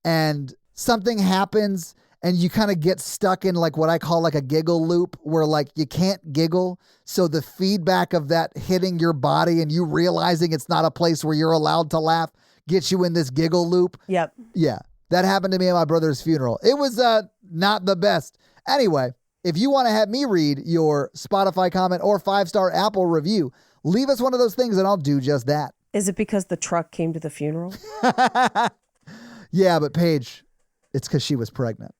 and something happens and you kind of get stuck in like what I call like a giggle loop where like you can't giggle? So the feedback of that hitting your body and you realizing it's not a place where you're allowed to laugh gets you in this giggle loop. Yep. Yeah. That happened to me at my brother's funeral. It was not the best. Anyway, if you want to have me read your Spotify comment or 5-star Apple review, leave us one of those things and I'll do just that. Is it because the truck came to the funeral? Yeah, but Paige, it's because she was pregnant.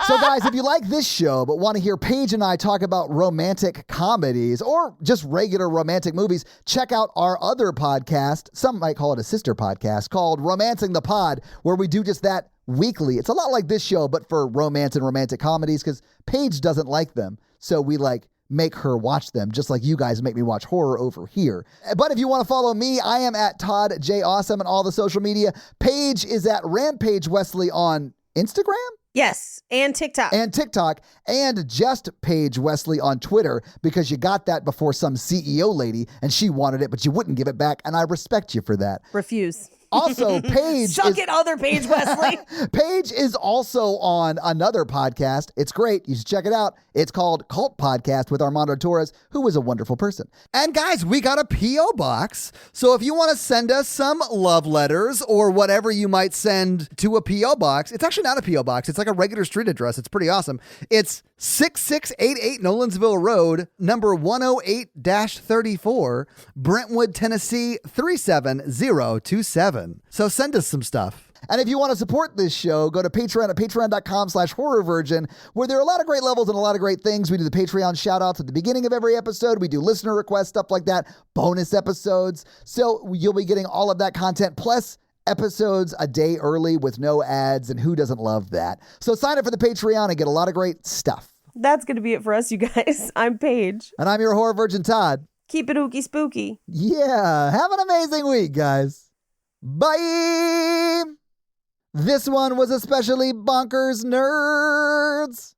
So guys, if you like this show but want to hear Paige and I talk about romantic comedies or just regular romantic movies, check out our other podcast. Some might call it a sister podcast called Romancing the Pod, where we do just that weekly. It's a lot like this show, but for romance and romantic comedies because Paige doesn't like them. So we make her watch them, just like you guys make me watch horror over here. But if you want to follow me, I am at Todd J. Awesome on all the social media. Paige is at Rampage Wesley on Instagram? Yes, and TikTok. And just Paige Wesley on Twitter, because you got that before some CEO lady and she wanted it, but you wouldn't give it back, and I respect you for that. Refuse. Also, Paige Suck it, other Paige Wesley. Paige is also on another podcast. It's great. You should check it out. It's called Cult Podcast with Armando Torres, who is a wonderful person. And guys, we got a P.O. box. So if you want to send us some love letters or whatever you might send to a P.O. box, it's actually not a P.O. box. It's like a regular street address. It's pretty awesome. It's 6688 Nolensville Road, number 108-34, Brentwood, Tennessee 37027. So send us some stuff. And if you want to support this show, go to Patreon at patreon.com/horrorvirgin, where there are a lot of great levels and a lot of great things. We do the Patreon shout outs at the beginning of every episode. We do listener requests, stuff like that, bonus episodes. So you'll be getting all of that content, plus episodes a day early with no ads, and who doesn't love that? So sign up for the Patreon and get a lot of great stuff. That's going to be it for us, you guys. I'm Paige. And I'm your horror virgin, Todd. Keep it ooky spooky. Yeah, have an amazing week, guys. Bye! This one was especially bonkers, nerds.